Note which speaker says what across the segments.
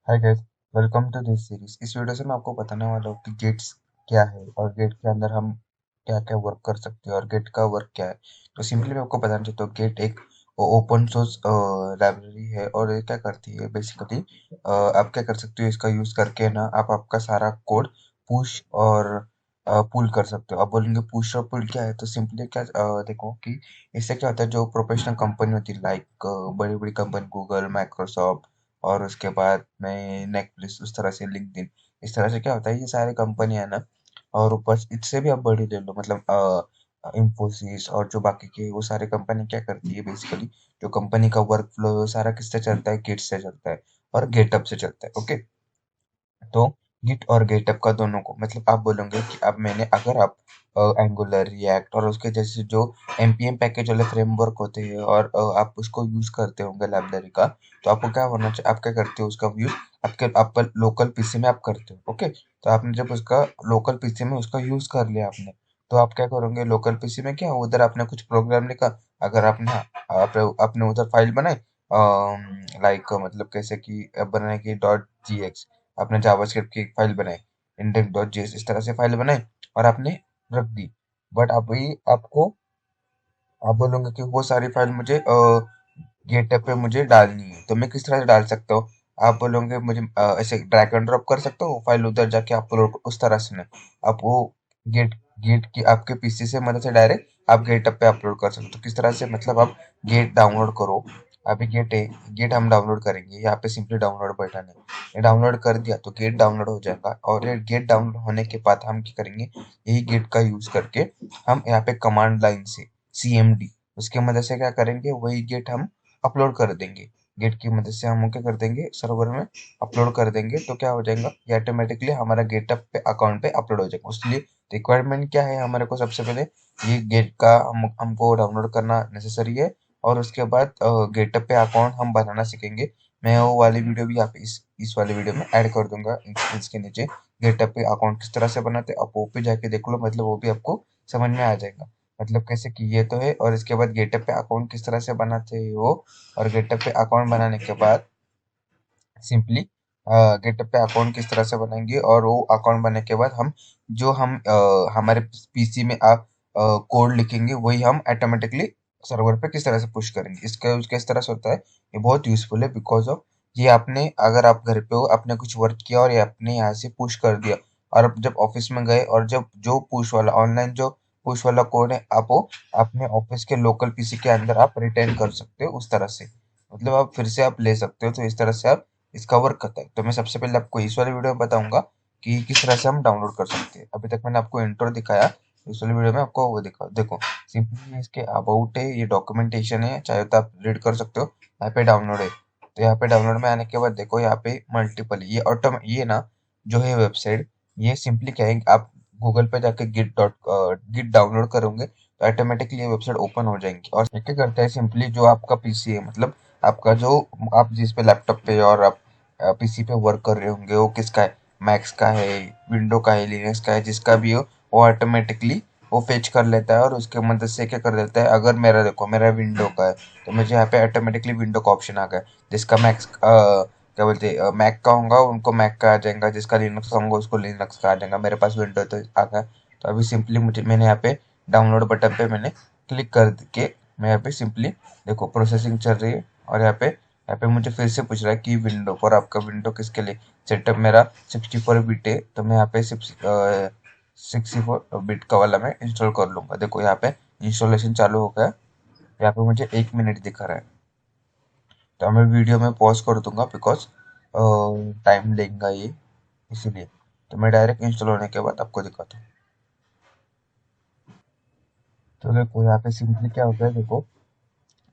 Speaker 1: Hi guys, welcome to this series. इस video से मैं आपको बताने वाला हूँ कि गेट्स क्या है और गेट के अंदर हम क्या क्या वर्क कर सकते हैं और गेट का वर्क क्या है। तो सिंपली मैं आपको बताना चाहता हूँ, गेट एक ओपन सोर्स लाइब्रेरी है और ये क्या करती है बेसिकली। आप क्या कर सकते हो इसका यूज करके ना, आप आपका सारा कोड पुश और पुल कर सकते हो। आप बोलेंगे पुश और पुल क्या है, तो सिंपली क्या देखो कि इससे क्या होता है, जो प्रोफेशनल कंपनी होती है लाइक बड़ी बड़ी कंपनी गूगल, माइक्रोसॉफ्ट और उसके बाद में नेटफ्लिक्स, उस तरह से लिंक्डइन, इस तरह से क्या होता है, ये सारी कंपनियां ना। और ऊपर इससे भी आप बड़ी ले लो, मतलब इंफोसिस और जो बाकी के वो सारे कंपनी क्या करती है बेसिकली, जो कंपनी का वर्क फ्लो है वो सारा किससे चलता है, गिट से चलता है और गेटअप से चलता है। ओके, तो गिट और गेटअप का दोनों को मतलब आप बोलोगे कि अब मैंने अगर आप एंगुलर, रिएक्ट और उसके जैसे जो npm पैकेज वाले फ्रेमवर्क होते हैं और आप उसको यूज करते होंगे लाइब्रेरी का, तो आपको क्या होना चाहिए, आप क्या करते हो उसका यूज आपके लोकल पीसी में आप करते हो। ओके, तो आपने जब उसका लोकल पीसी में उसका यूज कर लिया आपने, तो आप क्या करोगे लोकल पीसी में, क्या उधर आपने कुछ प्रोग्राम लिखा, अगर आपने आपने उधर फाइल बनाई लाइक मतलब कैसे कि बनाने की .gx, आपने जावास्क्रिप्ट की एक फाइल बनाई, index.js, इस तरह से फाइल बनाई और आपने रख दी। बट अभी आपको आप बोलोगे कि वो सारी फाइल मुझे गेटअप पे मुझे डालनी है, तो मैं किस तरह से डाल सकता हूँ। आप बोलोगे मुझे ऐसे ड्रैग एंड ड्रॉप कर सकते हो फाइल उधर जाके अपलोड, उस तरह से नहीं। आप वो गेट गेट की आपके पीसी से मदद से डायरेक्ट आप गेटअप पे अपलोड कर सकते हो। तो किस तरह से, मतलब आप गेट डाउनलोड करो। अभी गेट है, गेट हम डाउनलोड करेंगे, यहाँ पे सिंपली डाउनलोड बटन है, ये डाउनलोड कर दिया तो गेट डाउनलोड हो जाएगा। और ये गेट डाउनलोड होने के बाद हम क्या करेंगे, यही गेट का यूज करके हम यहाँ पे कमांड लाइन से cmd, उसकी मदद से क्या करेंगे, वही गेट हम अपलोड कर देंगे। गेट की मदद से हम क्या कर देंगे, सर्वर में अपलोड कर देंगे, तो क्या हो जाएगा, ये ऑटोमेटिकली हमारा गेटअप पे अकाउंट पे अपलोड हो जाएगा। उसके लिए रिक्वायरमेंट क्या है हमारे को, सबसे पहले ये गेट का हमको डाउनलोड करना नेसेसरी है। और उसके बाद गेटअप पे अकाउंट हम बनाना सीखेंगे। मैं वो वाली वीडियो भी आप इस वाले वीडियो में ऐड कर दूंगा, इसके नीचे गेटअप पे अकाउंट किस तरह से बनाते हैं, आप वो पे जाके देख लो, मतलब वो भी आपको समझ में आ जाएगा। मतलब कैसे कि ये तो है, और इसके बाद गेटअप पे अकाउंट किस तरह से बनाते हैं वो, और गेटअप पे अकाउंट बनाने के बाद सिंपली गेटअप पे अकाउंट किस तरह से बनाएंगे, और वो अकाउंट बनने के बाद हम जो हम हमारे पीसी में आप कोड लिखेंगे वही हम ऑटोमेटिकली सर्वर पे किस तरह से पुश करेंगे, इसका यूज किस तरह से होता है। ये बहुत यूजफुल है, बिकॉज ऑफ ये आपने, अगर आप घर पे हो, आपने कुछ वर्क किया और ये आपने यहाँ से पुश कर दिया, और अब जब ऑफिस में गए और जब जो पुश वाला ऑनलाइन जो पुश वाला कोड है, आप वो अपने ऑफिस के लोकल पीसी के अंदर आप रिटेन कर सकते हो उस तरह से, मतलब आप फिर से आप ले सकते हो। तो इस तरह से आप इसका वर्क करता है। तो मैं सबसे पहले आपको इस वाले वीडियो में बताऊंगा कि किस तरह से हम डाउनलोड कर सकते हैं। अभी तक मैंने आपको इंट्रो दिखाया, इस वाले वीडियो में आपको वो दिखा देखो। सिंपली इसके अबाउट है, ये डॉक्यूमेंटेशन है, चाहे तो आप रीड कर सकते हो। यहाँ पे डाउनलोड है, तो यहाँ पे डाउनलोड में आने के बाद देखो, यहाँ पे मल्टीपल ये ऑटो ये ना जो है वेबसाइट, ये सिंपली क्या है, आप गूगल पे जाके गिट डाउनलोड करोगे तो ऑटोमेटिकली ये वेबसाइट ओपन हो जाएंगी। और ये क्या करता है, सिंपली जो आपका पीसी है, मतलब आपका जो आप जिस पे लैपटॉप पे और आप पीसी पे वर्क कर रहे होंगे, वो किसका है, मैक्स का है, विंडो का है, लिनक्स का है, जिसका भी हो, वो ऑटोमेटिकली वो फेच कर लेता है। और उसके मदद से क्या कर देता है, अगर मेरा देखो मेरा विंडो का है, तो मुझे यहाँ पे ऑटोमेटिकली विंडो का ऑप्शन आ गया। जिसका मैक्स क्या बोलते हैं मैक का होगा उनको मैक का आ जाएगा, जिसका लिनक्स का होगा उसको लिनक्स का आ जाएगा। मेरे पास विंडो तो आ गया। तो अभी सिंपली मुझे मैंने यहाँ पे डाउनलोड बटन पे मैंने क्लिक कर के, मैं यहाँ पे सिंपली देखो प्रोसेसिंग चल रही है। और यहाँ पे मुझे फिर से पूछ रहा है कि विंडो पर आपका विंडो किसके लिए सेटअप, मेरा 64 बिट है, तो मैं यहाँ पे 64 बिट का वाला मैं इंस्टॉल कर लूंगा। देखो यहाँ पे इंस्टॉलेशन चालू हो गया, यहाँ पे मुझे 1 मिनट दिखा रहा है। तो मैं वीडियो में पॉज कर दूंगा, बिकॉज टाइम लेगा ये, इसीलिए। तो मैं डायरेक्ट इंस्टॉल होने के बाद आपको दिखाता हूँ। तो देखो यहाँ पे सिंपली क्या होता है, देखो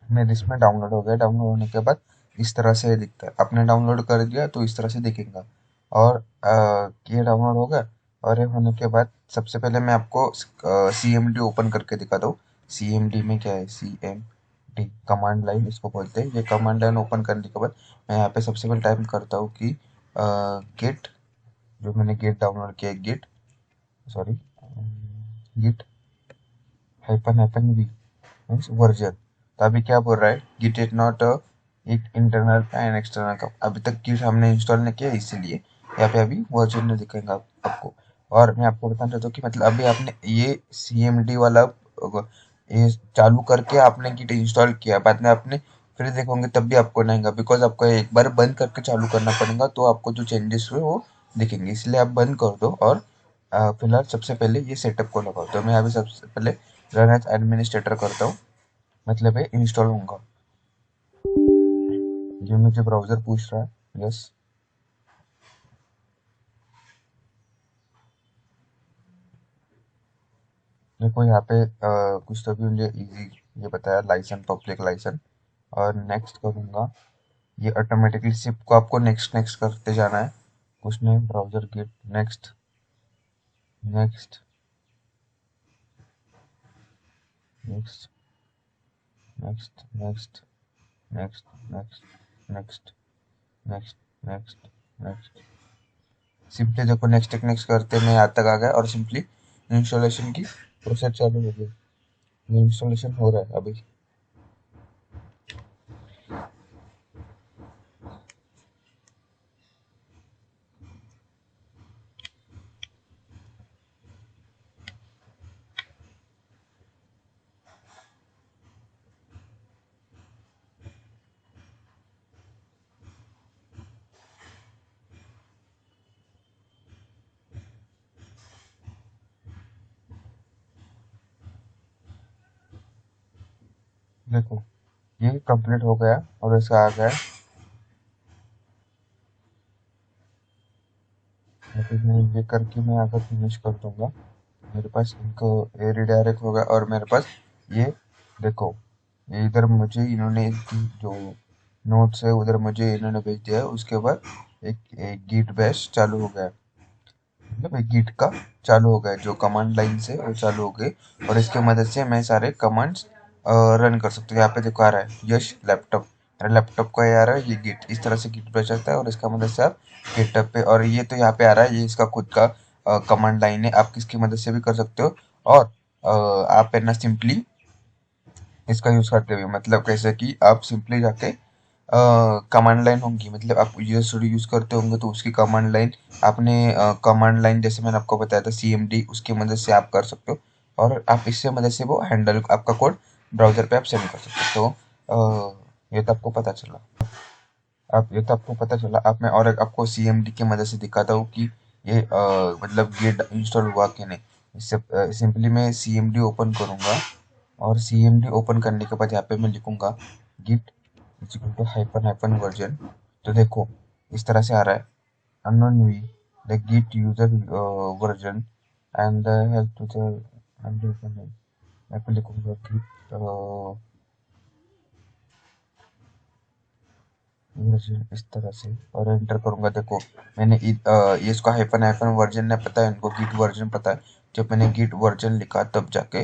Speaker 1: मेरे इसमें डाउनलोड हो गया। डाउनलोड होने के बाद इस तरह से ये दिखता है, आपने डाउनलोड कर दिया तो इस तरह से दिखेगा। और ये डाउनलोड हो गया। और ये होने के बाद सबसे पहले मैं आपको CMD ओपन करके दिखाता हूँ। CMD में क्या है, CMD कमांड लाइन इसको बोलते हैं। ये कमांड लाइन ओपन करने के बाद मैं यहाँ पे सबसे पहले टाइप करता हूँ कि गिट, जो मैंने गिट डाउनलोड किया है, git, sorry, git hyphen hyphen v means version. तो अभी क्या बोल रहा है, गिट इज नॉट एक इंटरनल का एंड एक्सटर्नल का। अभी तक की हमने इंस्टॉल नहीं किया इसीलिए यहाँ पे अभी वर्जन नहीं दिखेगा आपको। और मैं आपको बताना चाहता हूँ कि मतलब अभी आपने ये CMD वाला ये चालू करके आपने गिट इंस्टॉल किया, बाद में आपने फिर देखोगे तब भी आपको नहीं आएगा, बिकॉज आपको एक बार बंद करके चालू करना पड़ेगा, तो आपको जो चेंजेस हुए वो दिखेंगे। इसलिए आप बंद कर दो और फिलहाल सबसे पहले ये सेटअप को लगाओ। तो मैं अभी सबसे पहले रन एज एडमिनिस्ट्रेटर करता हूँ, मतलब ये इंस्टॉल होगा। ये मुझे ब्राउजर पूछ रहा है, यस। देखो यहाँ पे कुछ तो भी मुझे इजी ये बताया, लाइसेंस पब्लिक लाइसेंस, और नेक्स्ट करूँगा। ये ऑटोमेटिकली सिप को आपको नेक्स्ट नेक्स्ट करते जाना है, कुछ नहीं। Browser get next next next next next next next next next next next. Simply देखो नेक्स्ट नेक्स्ट करते मैं यहाँ तक आ गया और सिंपली इंस्टॉलेशन की प्रोसेस चालू हो गई। ये इंस्टॉलेशन हो रहा है अभी। देखो ये कंप्लीट हो गया और इसका आ गया। अभी मैं ये करके मैं अगर फिनिश कर दूंगा, मेरे पास इनको ये रिडायरेक्ट होगा और मेरे पास ये देखो, ये इधर मुझे इन्होंने जो नोट्स है उधर मुझे इन्होंने भेज दिया है। उसके बाद एक गिट बैश चालू हो गया है, मतलब एक गिट का चालू हो गया है, जो कमांड लाइन से वो चालू हो गई। और इसके मदद से मैं सारे कमांड्स रन कर सकते हो। यहाँ पे देखो आ रहा है यश लैपटॉप, मेरा लैपटॉप का ये आ रहा है ये गिट, इस तरह से गिट बैश आता है और इसका मदद से आप गिटहब पे, और ये तो यहाँ पे आ रहा है ये इसका खुद का कमांड लाइन है, आप किसकी मदद से भी कर सकते हो। और आप है ना सिंपली इसका यूज करते हुए, मतलब कैसे कि आप सिंपली जाके कमांड लाइन होंगी, मतलब आप यूजर स्टूडियो यूज करते होंगे तो उसकी कमांड लाइन आपने कमांड लाइन जैसे मैंने आपको बताया था CMD, उसकी मदद से आप कर सकते हो। और आप इससे मदद से वो हैंडल आपका कोड ब्राउजर पे आप सेंड कर सकते हो। तो ये तो आपको पता चला। आप ये तो आपको पता चला। आप मैं और एक आपको CMD की मदद से दिखाता हूँ कि ये मतलब गिट इंस्टॉल हुआ कि नहीं। इससे सिंपली मैं CMD ओपन करूँगा और CMD ओपन करने के बाद यहाँ पे मैं लिखूंगा git equal to hyphen hyphen version. तो देखो इस तरह से आ रहा है unknown v the git user version and the help to the and मैं पे लिखूंगा git वर्जन इस तरह से और एंटर करूंगा। देखो मैंने ये इसको हाइफन हाइफन वर्जन नहीं पता है, इनको गिट वर्जन पता है। जब मैंने गिट वर्जन लिखा तब जाके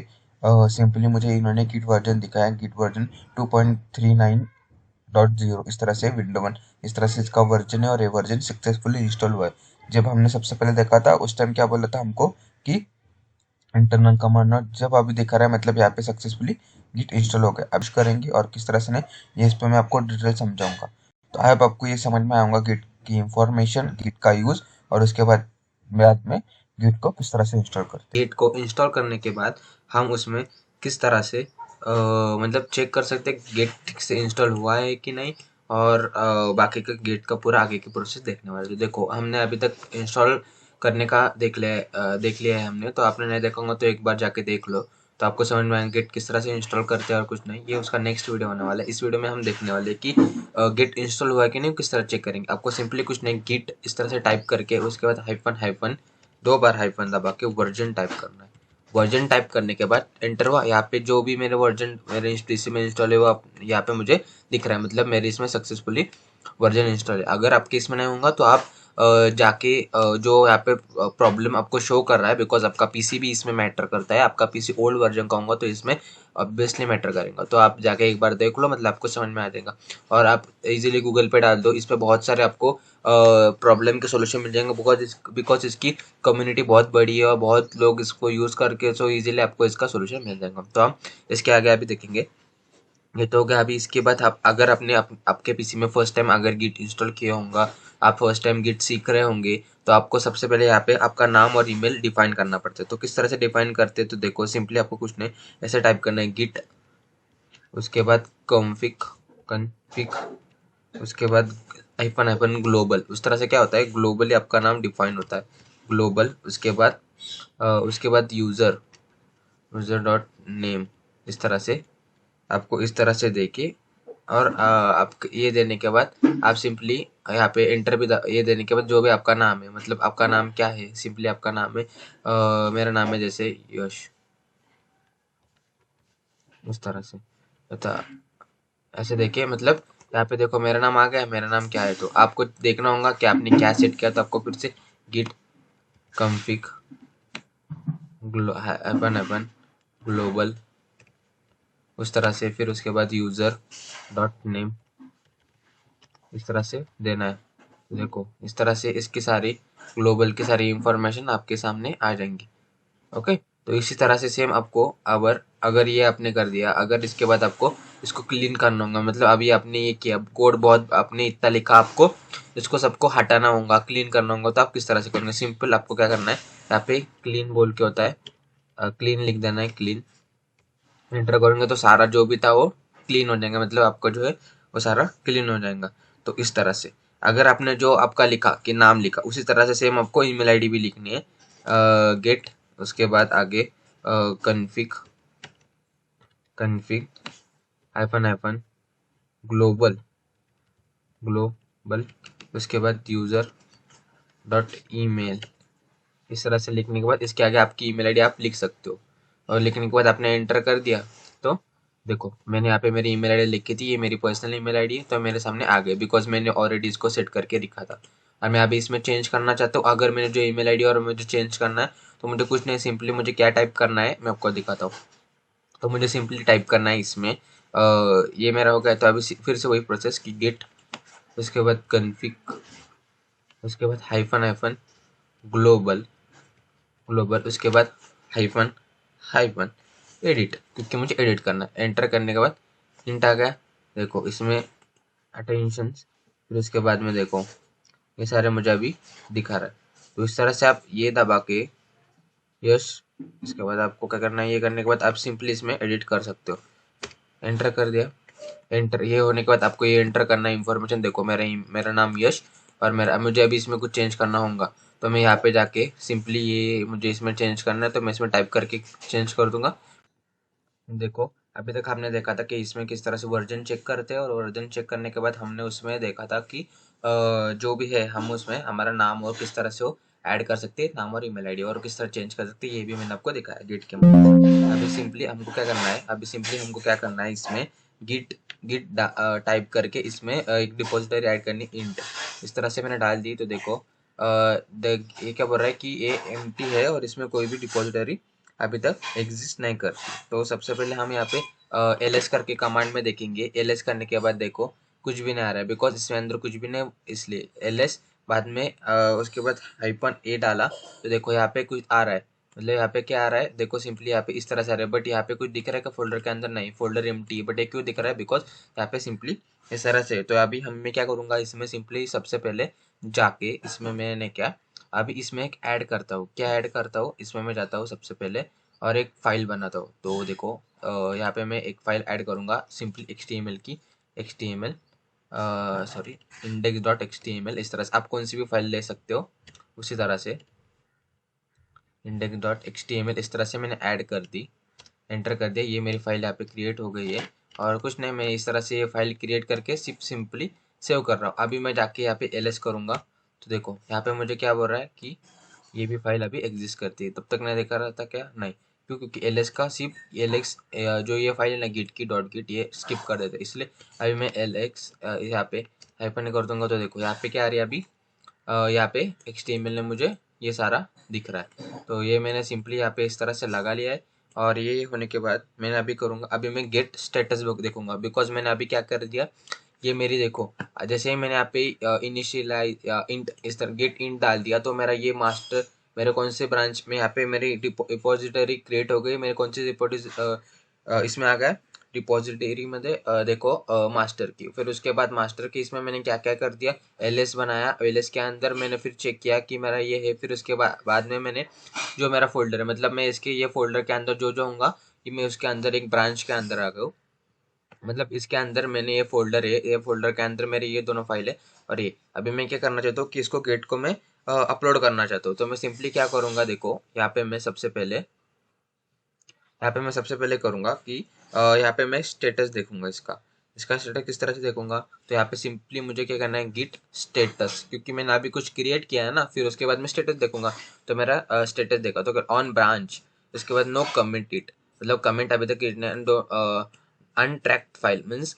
Speaker 1: सिंपली मुझे इन्होंने गिट वर्जन दिखाया, गिट वर्जन 2.39.0 इस तरह से विंडो वन, इस तरह से इसका वर्जन है और ये वर्जन सक्सेसफुली इंस्टॉल हुआ है। जब हमने सबसे पहले देखा था उस टाइम क्या बोला था हमको कि इंटरनल कमांड नॉट, जब अभी दिखा रहा है मतलब यहाँ पे सक्सेसफुली गिट इंस्टॉल हो गया। अब करेंगे और किस तरह से नहीं, ये इस पर मैं आपको डिटेल समझाऊंगा। तो आई होप आपको ये समझ में आऊंगा गिट की इंफॉर्मेशन, गिट का यूज, और उसके बाद में गिट को किस तरह से इंस्टॉल करते हैं।
Speaker 2: गेट को इंस्टॉल करने के बाद हम उसमें किस तरह से मतलब चेक कर सकते हैं गेट ठीक से इंस्टॉल हुआ है कि नहीं, और बाकी का गेट का पूरा आगे की प्रोसेस देखने वाले। तो देखो हमने अभी तक इंस्टॉल करने का देख लिया है हमने, तो आपने नहीं देखा होगा तो एक बार जाके देख लो, तो आपको समझ में आएगा गेट किस तरह से इंस्टॉल करते हैं और कुछ नहीं। ये उसका नेक्स्ट वीडियो होने वाला है। इस वीडियो में हम देखने वाले हैं कि गेट इंस्टॉल हुआ है कि नहीं, किस तरह चेक करेंगे। आपको सिंपली कुछ नहीं, गिट इस तरह से टाइप करके उसके बाद हाइफन हाइफन 2 बार हाइफन दबा के वर्जन टाइप करना है। वर्जन टाइप करने के बाद एंटर हुआ, यहाँ पे जो भी मेरे वर्जन मेरे इस पीसी में इंस्टॉल है वो यहाँ पे मुझे दिख रहा है, मतलब मेरे इसमें सक्सेसफुली वर्जन इंस्टॉल है। अगर आपके इसमें नहीं होगा तो आप जाके जो यहाँ पे प्रॉब्लम आपको शो कर रहा है, बिकॉज आपका पीसी भी इसमें मैटर करता है, आपका पीसी ओल्ड वर्जन का होगा तो इसमें ऑब्वियसली मैटर करेगा। तो आप जाके एक बार देख लो, मतलब आपको समझ में आ जाएगा। और आप इजीली गूगल पे डाल दो, इस पे बहुत सारे आपको प्रॉब्लम के सोल्यूशन मिल जाएंगे, बिकॉज इसकी कम्युनिटी बहुत बड़ी है और बहुत लोग इसको यूज़ करके सो इजीली आपको इसका सोल्यूशन मिल जाएगा। तो हम इसके आगे अभी देखेंगे। ये तो हो गया। अभी इसके बाद आप अगर आपके पीसी में फर्स्ट टाइम अगर गिट इंस्टॉल किया होगा, आप फर्स्ट टाइम गिट सीख रहे होंगे, तो आपको सबसे पहले यहाँ पे आपका नाम और ईमेल डिफाइन करना पड़ता है। तो किस तरह से डिफाइन करते हैं, तो देखो सिंपली आपको कुछ नहीं, ऐसे टाइप करना है गिट, उसके बाद कॉन्फिग कॉन्फिग, उसके बाद हाइफन हाइफन ग्लोबल। उस तरह से क्या होता है, ग्लोबली आपका नाम डिफाइन होता है, ग्लोबल। उसके बाद यूज़र यूज़र डॉट नेम। इस तरह से आपको इस तरह से देखिए, और आप ये देने के बाद आप सिंपली यहाँ पे एंटर भी ये देने के बाद जो भी आपका नाम है, मतलब आपका नाम क्या है, सिंपली आपका नाम है मेरा नाम है जैसे यश, उस तरह से। तो ऐसे देखिए, मतलब यहाँ पे देखो मेरा नाम आ गया, मेरा नाम क्या है, तो आपको देखना होगा कि आपने क्या सेट किया। तो आपको फिर से गिट config अपन अपन ग्लोबल, उस तरह से, फिर उसके बाद यूज़र डॉट नेम, इस तरह से देना है। देखो इस तरह से इसकी सारी ग्लोबल की सारी इंफॉर्मेशन आपके सामने आ जाएंगी। ओके, तो इसी तरह से सेम आपको अगर अगर ये आपने कर दिया, अगर इसके बाद आपको इसको क्लीन करना होगा, मतलब अभी आपने ये किया कोड, बहुत आपने इतना लिखा, आपको इसको सबको हटाना होगा, क्लीन करना होगा, तो आप किस तरह से करेंगे। सिंपल आपको क्या करना है, यहाँ पे क्लीन बोल के होता है, क्लीन लिख देना है, क्लीन एंटर करेंगे तो सारा जो भी था वो क्लीन हो जाएगा, मतलब आपका जो है वो सारा क्लीन हो जाएगा। तो इस तरह से अगर आपने जो आपका लिखा कि नाम लिखा, उसी तरह से सेम आपको ईमेल आईडी भी लिखनी है, गेट, उसके बाद आगे config config hyphen hyphen global global, उसके बाद यूज़र डॉट ईमेल। इस तरह से लिखने के बाद इसके आगे आपकी ईमेल आईडी आप लिख सकते हो, और लिखने के बाद आपने एंटर कर दिया। तो देखो मैंने यहाँ पे मेरी ईमेल आईडी लिखी थी, ये मेरी पर्सनल ईमेल आईडी है, तो मेरे सामने आ गई, बिकॉज मैंने ऑलरेडी इसको सेट करके रखा था। और मैं अभी इसमें चेंज करना चाहता हूँ, अगर मैंने जो ईमेल आईडी और मुझे चेंज करना है, तो मुझे कुछ नहीं, सिंपली मुझे क्या टाइप करना है मैं आपको दिखाता हूँ। तो मुझे सिंपली टाइप करना है इसमें, ये मेरा हो गया। तो अभी फिर से वही प्रोसेस की गेट, उसके बाद कन्फिग, उसके बाद हाइफन हाइफन ग्लोबल ग्लोबल, उसके बाद हाइफन हाइफन एडिट, क्योंकि मुझे एडिट करना है। एंटर करने के बाद हिंट आ गया, देखो इसमें अटेंशन, फिर उसके बाद में देखो ये सारे मुझे अभी दिखा रहा है। तो इस तरह से आप ये दबा के यस, इसके बाद आपको क्या करना है, ये करने के बाद आप सिंपली इसमें एडिट कर सकते हो। एंटर कर दिया, एंटर ये होने के बाद आपको ये एंटर करना है इन्फॉर्मेशन। देखो मेरा नाम यश, और मेरा मुझे अभी इसमें कुछ चेंज करना होगा, तो मैं यहाँ पे जाके सिंपली ये मुझे इसमें चेंज करना है, तो मैं इसमें टाइप करके चेंज कर दूंगा। देखो अभी तक हमने देखा था कि इसमें किस तरह से वर्जन चेक करते हैं, और वर्जन चेक करने के बाद हमने उसमें देखा था कि जो भी है हम उसमें हमारा नाम और किस तरह से वो ऐड कर सकते हैं, नाम और ईमेल आईडी, और किस तरह चेंज कर सकते हैं, ये भी मैंने आपको दिखाया गिट के मदद। अभी सिंपली हमको क्या करना है इसमें, गिट गिट टाइप करके इसमें एक डिपॉजिटरी ऐड करनी, इंट। इस तरह से मैंने डाल दी, तो देखो ये क्या बोल रहा है कि ये एम्प्टी है और इसमें कोई भी डिपॉजिटरी अभी तक एग्जिस्ट नहीं करती। तो सबसे पहले हम यहाँ पे एल एस करके कमांड में देखेंगे। एल एस करने के बाद देखो कुछ भी नहीं आ रहा है, बिकॉज इसमें अंदर कुछ भी नहीं, इसलिए एल एस बाद में उसके बाद हाइपन ए डाला, तो देखो यहाँ पे कुछ आ रहा है, मतलब यहाँ पे क्या आ रहा है, देखो सिंपली यहाँ पे इस तरह से आ रहा है, बट यहाँ पे कुछ दिख रहा है कि फोल्डर के अंदर नहीं, फोल्डर एम्प्टी है, बट ये क्यों दिख रहा है, बिकॉज यहाँ पे सिंपली इस तरह से। तो अभी हम मैं क्या करूँगा, इसमें सिंपली सबसे पहले जाके इसमें मैंने क्या, अभी इसमें एक ऐड करता हूँ, क्या ऐड करता हूँ, इसमें मैं जाता हूँ सबसे पहले और एक फाइल बनाता हूँ। तो देखो यहाँ पे मैं एक फाइल ऐड करूँगा सिंपली HTML की, HTML sorry index dot HTML। इस तरह से आप कौन सी भी फाइल ले सकते हो, उसी तरह से इंडेक्स डॉट HTML इस तरह से मैंने ऐड कर दी, एंटर कर दिया, ये मेरी फाइल यहाँ पे क्रिएट हो गई है। और कुछ नहीं, मैं इस तरह से ये फाइल क्रिएट करके सिंपली सेव कर रहा हूँ। अभी मैं जाके यहाँ पे ls करूँगा, तो देखो यहाँ पे मुझे क्या बोल रहा है कि ये भी फाइल अभी एग्जिस्ट करती है। तब तक नहीं देखा रहा था क्या, नहीं, क्यों, क्योंकि ls का सिर्फ lx जो ये फाइल है ना गिट की डॉट गिट, ये स्किप कर देते, इसलिए अभी मैं lx यहाँ पे हाइफन कर दूंगा। तो देखो यहाँ पे क्या आ रही है, अभी यहाँ पे HTML ने मुझे ये सारा दिख रहा है। तो ये मैंने सिंपली यहाँ पे इस तरह से लगा लिया है, और ये होने के बाद मैंने अभी करूँगा, अभी मैं गेट स्टेटस देखूंगा, बिकॉज मैंने अभी क्या कर दिया, ये मेरी देखो जैसे ही मैंने यहाँ पे इनिशियलाइज इंट इस तरह गेट इंट डाल दिया, तो मेरा ये मास्टर मेरे कौन से ब्रांच में यहाँ पे मेरी रिपोजिटरी क्रिएट हो गई, मेरे कौन से इसमें आ गया रिपॉजिटरी में देखो मास्टर की, फिर उसके बाद मास्टर की इसमें मैंने क्या क्या कर दिया, एलएस बनाया, एलएस के अंदर मैंने फिर चेक किया कि मेरा ये है, फिर उसके बाद में मैंने जो मेरा फोल्डर है, मतलब मैं इसके ये फोल्डर के अंदर जो जो होऊंगा कि मैं उसके अंदर एक ब्रांच के अंदर आ गया हूँ, मतलब इसके अंदर मैंने ये फोल्डर है, ये फोल्डर के अंदर मेरे ये दोनों फाइल है, और ये अभी मैं क्या करना चाहता हूँ कि इसको गेट को मैं अपलोड करना चाहता हूँ, तो मैं सिंपली क्या करूंगा, देखो यहाँ पे मैं सबसे पहले करूंगा कि यहाँ पे मैं स्टेटस देखूंगा इसका। इसका स्टेटस किस तरह से देखूंगा, तो यहाँ पे सिंपली मुझे क्या करना है, गिट स्टेटस, क्योंकि मैंने अभी कुछ क्रिएट किया है ना, फिर उसके बाद मैं स्टेटस देखूंगा। तो मेरा स्टेटस देखा, तो अगर ऑन ब्रांच, उसके बाद नो कमिट इट, मतलब कमेंट अभी तक अनट्रैक्ड फाइल मीन्स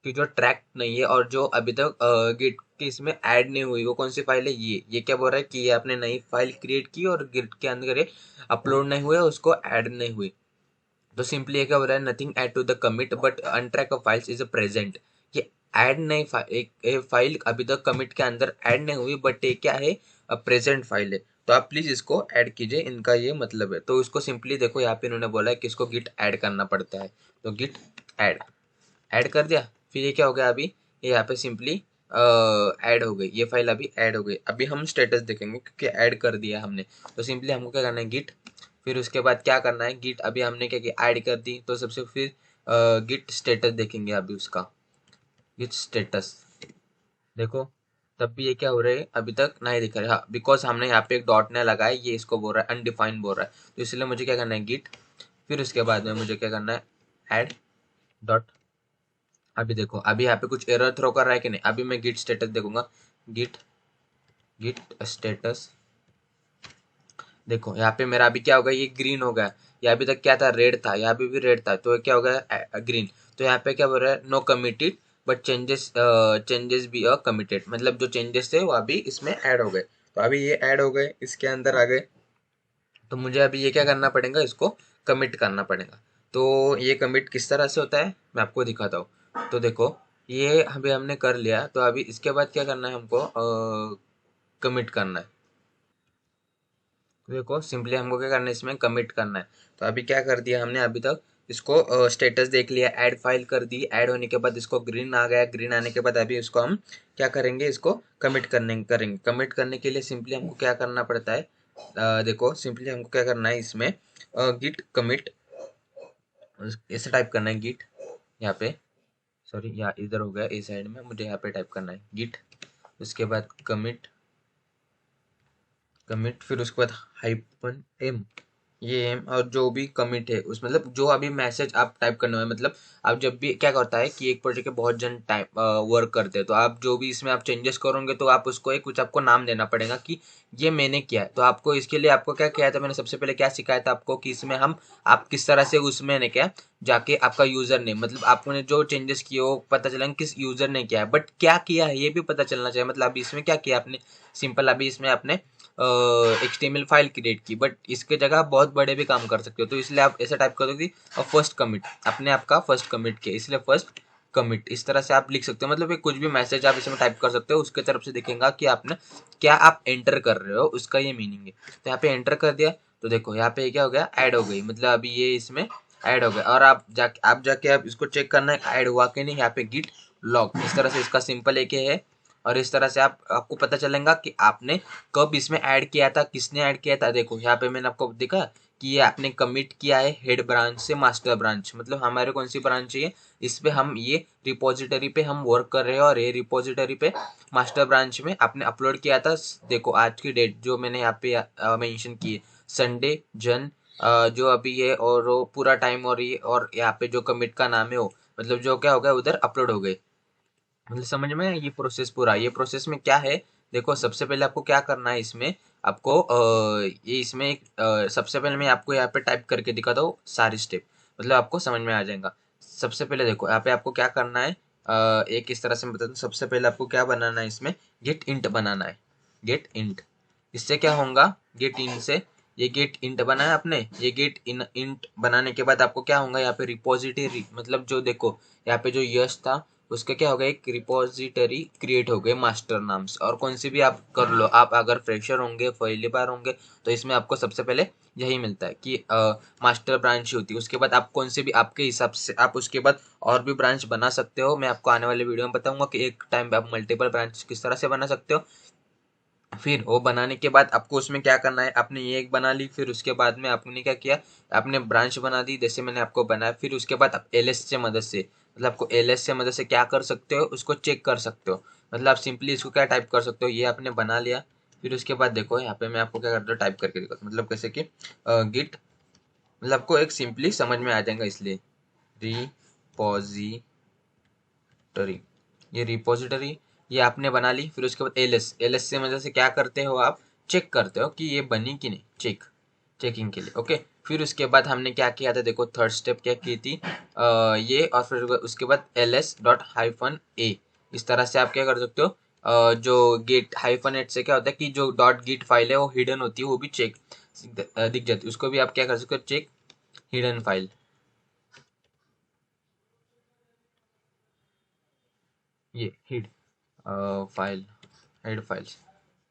Speaker 2: कि जो ट्रैक नहीं है और जो अभी तक गिट की इसमें ऐड नहीं हुई, वो कौन सी फाइल है, ये क्या बोल रहा है कि ये आपने नई फाइल क्रिएट की और गिट के अंदर अपलोड नहीं हुआ, उसको ऐड नहीं हुई। तो सिंपली ये क्या हो रहा है, nothing add to the commit but untrack of files is a present, कि ऐड नहीं एक फाइल अभी तक कमिट के अंदर ऐड नहीं हुई, बट ये क्या है, प्रेजेंट फाइल है, तो आप प्लीज इसको ऐड कीजिए, इनका ये मतलब है। तो इसको सिंपली देखो, यहाँ पे इन्होंने बोला है कि इसको गिट ऐड करना पड़ता है, तो गिट ऐड, ऐड कर दिया। फिर ये क्या हो गया, अभी ये यहाँ पे सिंपली ऐड हो गई, ये फाइल अभी ऐड हो गई। अभी हम स्टेटस देखेंगे क्योंकि ऐड कर दिया हमने, तो सिंपली हमको क्या करना है, गिट, फिर उसके बाद क्या करना है, गिट अभी हमने क्या किया, ऐड कर दी, तो सबसे फिर गिट स्टेटस देखेंगे अभी उसका, गिट स्टेटस देखो, तब भी ये क्या हो रहा है, अभी तक नहीं दिख रहा है, हाँ बिकॉज हमने यहाँ पे एक डॉट ने लगाया, ये इसको बोल रहा है अनडिफाइंड बोल रहा है, तो इसलिए मुझे क्या करना है, गिट, फिर उसके बाद में मुझे क्या करना है, ऐड डॉट। अभी देखो, अभी यहाँ पे कुछ एरर थ्रो कर रहा है कि नहीं, अभी मैं गिट स्टेटस देखूंगा, गिट गिट स्टेटस देखो, यहाँ पे मेरा अभी क्या होगा, ये ग्रीन हो गया, ये अभी तक क्या था, रेड था, यहाँ पे भी रेड था, तो ये क्या हो गया, ग्रीन। तो यहाँ पे क्या बोल रहा है, no committed but changes changes be a committed, मतलब जो चेंजेस थे वो अभी इसमें ऐड हो गए, तो अभी ये ऐड हो गए, इसके अंदर आ गए, तो मुझे अभी ये क्या करना पड़ेगा, इसको कमिट करना पड़ेगा। तो ये कमिट किस तरह से होता है, मैं आपको दिखाता हूँ। तो देखो, ये अभी हमने कर लिया, तो अभी इसके बाद क्या करना है हमको, कमिट करना है। तो देखो सिंपली हमको क्या करना है, इसमें कमिट करना है। तो अभी क्या कर दिया हमने, अभी तक इसको स्टेटस देख लिया, ऐड फाइल कर दी, ऐड होने के बाद इसको ग्रीन आ गया, ग्रीन आने के बाद अभी इसको हम क्या करेंगे, इसको कमिट करेंगे। कमिट करने के लिए सिंपली हमको क्या करना पड़ता है, देखो सिंपली हमको क्या करना है, इसमें गिट कमिट ऐसे टाइप करना है, गिट यहाँ पे, सॉरी यहाँ इधर हो गया, इस साइड में मुझे यहाँ पे टाइप करना है गिट, उसके बाद कमिट, कमिट फिर उसके बाद हाइपन एम, ये एम, और जो भी कमिट है उस, मतलब जो अभी मैसेज आप टाइप करने में, मतलब आप जब भी क्या करता है कि एक प्रोजेक्ट के बहुत जन टाइप वर्क करते हैं, तो आप जो भी इसमें आप चेंजेस करोगे, तो आप उसको एक कुछ आपको नाम देना पड़ेगा कि ये मैंने किया है। तो आपको इसके लिए आपको क्या किया था, मैंने सबसे पहले क्या सिखाया था आपको कि इसमें हम, आप किस तरह से उसमें ने क्या, जाके आपका यूजर नेम, मतलब आपने जो चेंजेस किए वो पता चला किस यूजर ने किया है, बट क्या किया है ये भी पता चलना चाहिए, मतलब अभी इसमें क्या किया आपने, सिंपल अभी इसमें आपने HTML फाइल क्रिएट की, बट इसके जगह आप बहुत बड़े भी काम कर सकते हो, तो इसलिए आप ऐसा टाइप कर दो कि फर्स्ट कमिट, अपने आपका फर्स्ट कमिट किया, इसलिए फर्स्ट कमिट, इस तरह से आप लिख सकते हो, मतलब ये कुछ भी मैसेज आप इसमें टाइप कर सकते हो, उसके तरफ से देखेगा कि आपने क्या आप एंटर कर रहे हो, उसका ये मीनिंग है। तो यहाँ पे एंटर कर दिया, तो देखो यहाँ पे क्या हो गया, ऐड हो गई, मतलब अभी ये इसमें ऐड हो गया, और आप जाके आप इसको चेक करना है ऐड हुआ कि नहीं, यहाँ पे गिट लॉग, इस तरह से इसका सिंपल एक है, और इस तरह से आपको पता चलेगा कि आपने कब इसमें ऐड किया था, किसने ऐड किया था। देखो यहाँ पे मैंने आपको दिखा कि ये आपने कमिट किया है हेड ब्रांच से मास्टर ब्रांच, मतलब हमारे कौन सी ब्रांच चाहिए, इस पे हम ये रिपोजिटरी पे हम वर्क कर रहे हैं, और ये रिपोजिटरी पे मास्टर ब्रांच में आपने अपलोड किया था। देखो आज की डेट जो मैंने यहाँ पे मेंशन की है, संडे जन जो अभी है, और वो पूरा टाइम, और ये और यहाँ पे जो कमिट का नाम है वो, मतलब जो क्या हो गया उधर अपलोड हो गए, मतलब समझ में ये प्रोसेस पूरा। ये प्रोसेस में क्या है, देखो सबसे पहले आपको क्या करना है, इसमें आपको ये इसमें एक सबसे पहले मैं आपको यहाँ पे टाइप करके दिखाता हूँ सारी स्टेप, मतलब आपको समझ में आ जाएगा। सबसे पहले देखो यहाँ पे आपको क्या करना है, एक इस तरह से मैं बताता हूँ। सबसे पहले आपको क्या बनाना है, इसमें गेट इंट बनाना है, गेट इंट। इससे क्या होगा, गेट इंट से, ये गेट इंट बना है आपने, ये गेट इन इंट बनाने के बाद आपको क्या होगा, यहाँ पे रिपोजिटरी, मतलब जो देखो यहाँ पे जो यश था उसका क्या होगा, एक रिपोजिटरी क्रिएट हो गई मास्टर नाम से। और कौन सी भी आप कर लो, आप अगर फ्रेशर होंगे, पहली बार होंगे, तो इसमें आपको सबसे पहले यही मिलता है कि मास्टर ब्रांच होती है। उसके बाद आप कौन से भी आपके हिसाब से आप उसके बाद और भी ब्रांच बना सकते हो। मैं आपको आने वाले वीडियो में बताऊंगा कि एक टाइम पे आप मल्टीपल ब्रांच किस तरह से बना सकते हो। फिर वो बनाने के बाद आपको उसमें क्या करना है, आपने ये एक बना ली, फिर उसके बाद में आपने क्या किया, आपने ब्रांच बना दी जैसे मैंने आपको बनाया। फिर उसके बाद आप एलएस से मदद से, मतलब आपको एलएस से मदद से क्या कर सकते हो, उसको चेक कर सकते हो। मतलब आप सिंपली इसको क्या टाइप कर सकते हो, ये आपने बना लिया। फिर उसके बाद देखो यहाँ पे मैं आपको क्या करता हूँ, टाइप करके दिखाता हूँ। मतलब कैसे कि गिट, मतलब आपको एक सिंपली समझ में आ जाएगा इसलिए, रिपोजिटरी, ये रिपोजिटरी ये आपने बना ली। फिर उसके बाद एलएस, एलएस से मतलब से क्या करते हो, आप चेक करते हो कि ये बनी कि नहीं, चेकिंग के लिए। ओके, फिर उसके बाद हमने क्या किया था, देखो थर्ड स्टेप क्या की थी, ये। और फिर उसके बाद ls.-a, इस तरह से आप क्या कर सकते हो, जो गेट -8 से क्या होता है कि जो डॉट गिट फाइल है वो हिडन होती है, वो भी चेक दिख जाती है, उसको भी आप क्या कर सकते हो, चेक हिडन फाइल, ये हिड फाइल, हेड फाइल्स,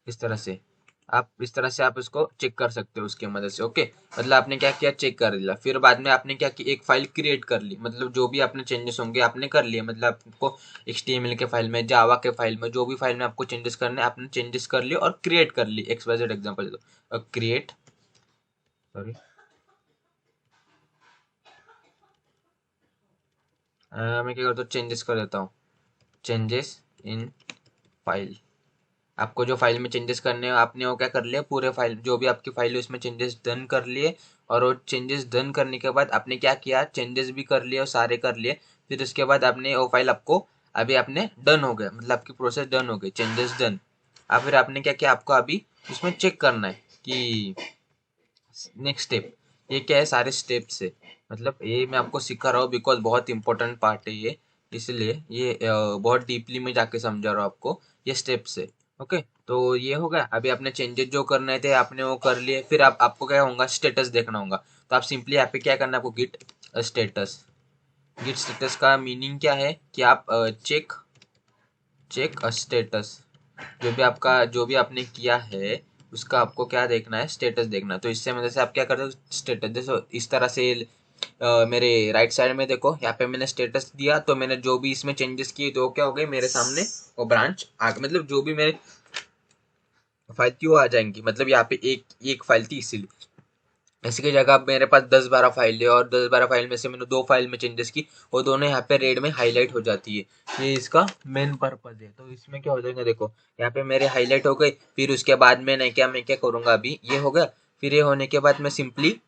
Speaker 2: इस तरह से आप इसको चेक कर सकते हो उसकी मदद से। ओके, मतलब आपने क्या किया, चेक कर लिया। फिर बाद में आपने क्या किया, एक फाइल क्रिएट कर ली, मतलब जो भी आपने चेंजेस होंगे आपने कर लिए। मतलब आपको HTML के फाइल में, जावा के फाइल में, जो भी फाइल में आपको चेंजेस करने आपने चेंजेस कर लिए और क्रिएट कर ली। XYZ एग्जांपल दो, क्रिएट, सॉरी, मैं क्या करता हूँ, चेंजेस कर देता हूँ, चेंजेस इन फाइल। आपको जो फाइल में चेंजेस करने हैं आपने वो क्या कर लिया, पूरे फाइल जो भी आपकी फाइल है उसमें चेंजेस डन कर लिए। और वो चेंजेस डन करने के बाद आपने क्या किया, चेंजेस भी कर लिए और सारे कर लिए। फिर उसके बाद आपने वो फाइल आपको अभी आपने डन हो गया, मतलब आपकी प्रोसेस डन हो गई, चेंजेस डन। अब फिर आपने क्या किया, आपको अभी उसमें चेक करना है कि नेक्स्ट स्टेप, ये क्या है, सारे स्टेप्स है। मतलब ये मैं आपको सिखा रहा हूँ बिकॉज बहुत इंपॉर्टेंट पार्ट है ये, इसलिए ये बहुत डीपली में जाके समझा रहा हूँ आपको, ये स्टेप्स है। ओके, तो ये हो गया। अभी आपने चेंजेस जो करने थे आपने वो कर लिए। फिर आपको क्या होगा, स्टेटस देखना होगा। तो आप सिंपली यहाँ पे क्या करना है, आपको गिट स्टेटस, गिट स्टेटस का मीनिंग क्या है कि आप चेक चेक स्टेटस, जो भी आपने किया है उसका आपको क्या देखना है, स्टेटस देखना है। तो इससे मतलब से आप क्या करते हो, स्टेटस जैसे इस तरह से मेरे राइट साइड में देखो, यहाँ पे मैंने स्टेटस दिया, तो मैंने जो भी इसमें चेंजेस किए तो वो क्या हो गए मेरे सामने, वो ब्रांच आ, मतलब जो भी मेरे फाइल थी वो आ जाएंगी। मतलब यहाँ पे एक एक फाइल थी इसीलिए, इसी की जगह अब मेरे पास 10-12 फाइल है और 10-12 फाइल में से मैंने 2 फाइल में चेंजेस की, वो दोनों यहाँ पे रेड में हाईलाइट हो जाती है। ये इसका मेन पर्पज है। तो इसमें क्या हो जाएगा, देखो यहाँ पे मेरे हाईलाइट हो गई। फिर उसके बाद में मैं क्या करूंगा, अभी ये हो गया। फिर ये होने के बाद मैं सिंपली,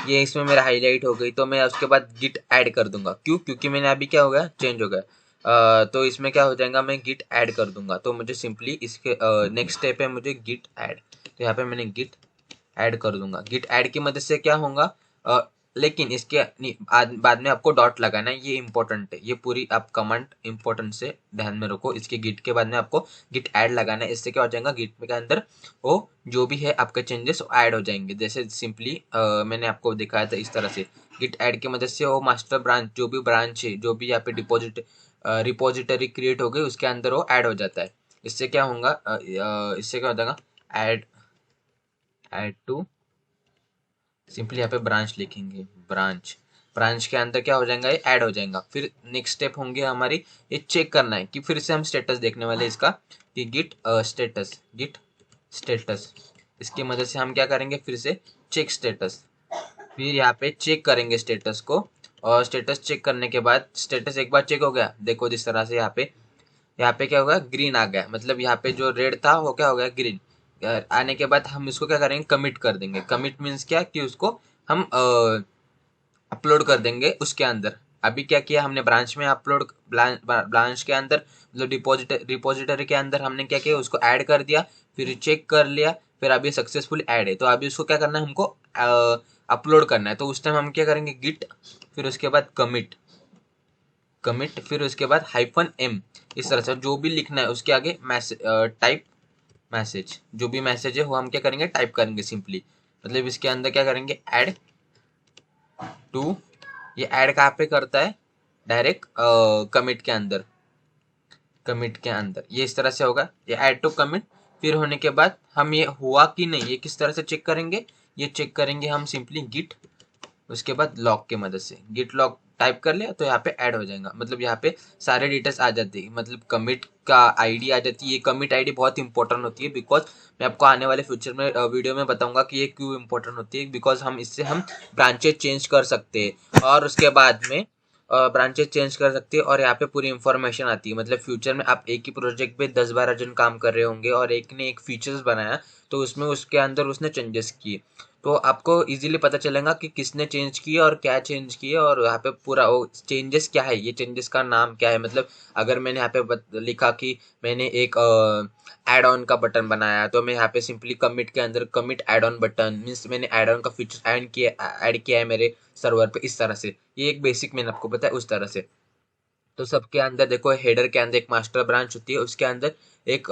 Speaker 2: ये इसमें मेरा हाईलाइट हो गई तो मैं उसके बाद गिट ऐड कर दूंगा। क्यों, क्योंकि मैंने अभी क्या हो गया, चेंज हो गया। तो इसमें क्या हो जाएगा, मैं गिट ऐड कर दूंगा। तो मुझे सिंपली इसके नेक्स्ट स्टेप है मुझे गिट ऐड, तो यहाँ पे मैंने गिट ऐड कर दूंगा। गिट ऐड की मदद से क्या होगा, लेकिन इसके बाद में आपको डॉट लगाना है, ये इंपॉर्टेंट है। ये पूरी आप कमांड इंपॉर्टेंट से ध्यान में रखो। इसके गिट के बाद में आपको गिट ऐड लगाना है। इससे क्या हो जाएगा, गिट के अंदर वो जो भी है आपके चेंजेस ऐड हो जाएंगे। जैसे सिंपली मैंने आपको दिखाया था इस तरह से, गिट ऐड की मदद से वो मास्टर ब्रांच, जो भी ब्रांच है, जो भी यहाँ पे रिपोजिटरी क्रिएट हो गई उसके अंदर वो ऐड हो जाता है। इससे क्या होगा, इससे क्या हो जाएगा, ऐड ऐड टू, सिंपली यहाँ पे ब्रांच लिखेंगे, ब्रांच, ब्रांच के अंदर क्या हो जाएगा, ये ऐड हो जाएगा। फिर नेक्स्ट स्टेप होंगे हमारी, ये चेक करना है कि फिर से हम स्टेटस देखने वाले इसका, कि गिट स्टेटस, इसकी मदद से हम क्या करेंगे, फिर से चेक स्टेटस। फिर यहाँ पे चेक करेंगे स्टेटस को। और स्टेटस चेक करने के बाद, स्टेटस एक बार चेक हो गया, देखो जिस तरह से यहाँ पे क्या होगा, ग्रीन आ गया। मतलब यहाँ पे जो रेड था वो क्या हो गया, ग्रीन। आने के बाद हम इसको क्या करेंगे, कमिट कर देंगे। कमिट मीन्स क्या, कि उसको हम अपलोड कर देंगे उसके अंदर। अभी क्या किया हमने, ब्रांच में अपलोड, ब्रांच के अंदर, मतलब रिपोजिटरी के अंदर हमने क्या किया, उसको ऐड कर दिया। फिर चेक कर लिया, फिर अभी सक्सेसफुल ऐड है। तो अभी उसको क्या करना है, हमको अपलोड करना है। तो उस टाइम हम क्या करेंगे, गिट, फिर उसके बाद कमिट, फिर उसके बाद -m, इस तरह से जो भी लिखना है उसके आगे मैसेज, टाइप मैसेज, जो भी मैसेज है वो हम क्या करेंगे, टाइप करेंगे सिंपली। मतलब इसके अंदर क्या करेंगे, ऐड टू, ये ऐड कहाँ पे करता है, डायरेक्ट कमिट के अंदर। कमिट के अंदर ये इस तरह से होगा, ये ऐड टू कमिट। फिर होने के बाद हम ये हुआ कि नहीं ये किस तरह से चेक करेंगे, ये चेक करेंगे हम सिंपली गिट, उसके बाद लॉग की मदद से गिट लॉग टाइप कर लिया तो यहाँ पे ऐड हो जाएगा। मतलब यहाँ पे सारे डिटेल्स आ जाती है, मतलब कमिट का आईडी आ जाती है। ये कमिट आईडी बहुत इंपॉर्टेंट होती है, बिकॉज मैं आपको आने वाले फ्यूचर में वीडियो में बताऊंगा कि ये क्यों इंपॉर्टेंट होती है। बिकॉज हम इससे हम ब्रांचेज चेंज कर सकते हैं, और उसके बाद में ब्रांचेज चेंज कर सकते हैं, और यहाँ पे पूरी इंफॉर्मेशन आती है। मतलब फ्यूचर में आप एक ही प्रोजेक्ट पे 10-12 जन काम कर रहे होंगे, और एक ने एक फीचर्स बनाया तो उसमें उसके अंदर उसने चेंजेस किए, तो आपको इजीली पता चलेगा कि किसने चेंज किए और क्या चेंज किए, और यहाँ पे पूरा वो चेंजेस क्या है, ये चेंजेस का नाम क्या है। मतलब अगर मैंने यहाँ पे लिखा कि मैंने एक एड ऑन का बटन बनाया, तो मैं यहाँ पे सिंपली कमिट के अंदर commit add on button means मैंने एड ऑन का फीचर ऐड किया है मेरे सर्वर पे, इस तरह से। ये एक बेसिक मैंने आपको बताया उस तरह से। तो सबके अंदर देखो हेडर के अंदर एक मास्टर ब्रांच होती है, उसके अंदर एक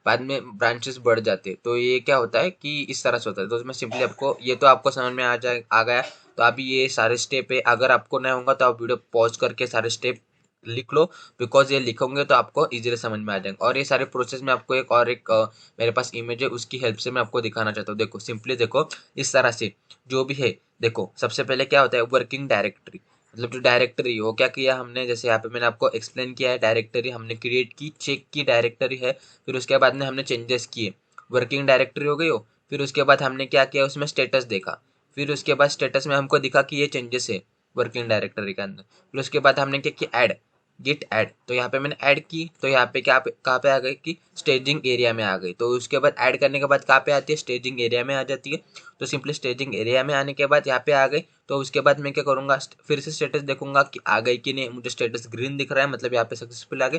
Speaker 2: बाद में ब्रांचेस बढ़ जाते हैं। तो ये क्या होता है कि इस तरह से होता है। तो मैं सिंपली आपको ये तो आपको समझ में आ गया। तो अभी ये सारे स्टेप है, अगर आपको नहीं होगा तो आप वीडियो पॉज करके सारे स्टेप लिख लो, बिकॉज ये लिखोगे तो आपको इजीली समझ में आ जाएगा। और ये सारे प्रोसेस में आपको एक मेरे पास इमेज है, उसकी हेल्प से मैं आपको दिखाना चाहता हूँ। देखो सिंपली देखो इस तरह से जो भी है। देखो सबसे पहले क्या होता है वर्किंग डायरेक्टरी, मतलब जो डायरेक्टरी हो क्या किया हमने, जैसे यहाँ पे मैंने आपको एक्सप्लेन किया है, डायरेक्टरी हमने क्रिएट की, चेक की डायरेक्टरी है। फिर उसके बाद में हमने चेंजेस किए, वर्किंग डायरेक्टरी हो गई हो। फिर उसके बाद हमने क्या किया उसमें स्टेटस देखा, फिर उसके बाद स्टेटस में हमको दिखा कि ये चेंजेस है वर्किंग डायरेक्टरी के अंदर। फिर उसके बाद हमने क्या किया ऐड, गिट ऐड। तो यहाँ पे मैंने ऐड की, तो यहाँ पे क्या कहाँ पे आ गई कि स्टेजिंग एरिया में आ गई। तो उसके बाद ऐड करने के बाद कहाँ पे आती है स्टेजिंग एरिया में आ जाती है। तो सिंपली स्टेजिंग एरिया में आने के बाद यहाँ पे आ गई। तो उसके बाद मैं क्या करूँगा फिर से स्टेटस देखूंगा कि आ गई कि नहीं, मुझे स्टेटस ग्रीन दिख रहा है मतलब यहाँ पे सक्सेसफुल आ गई।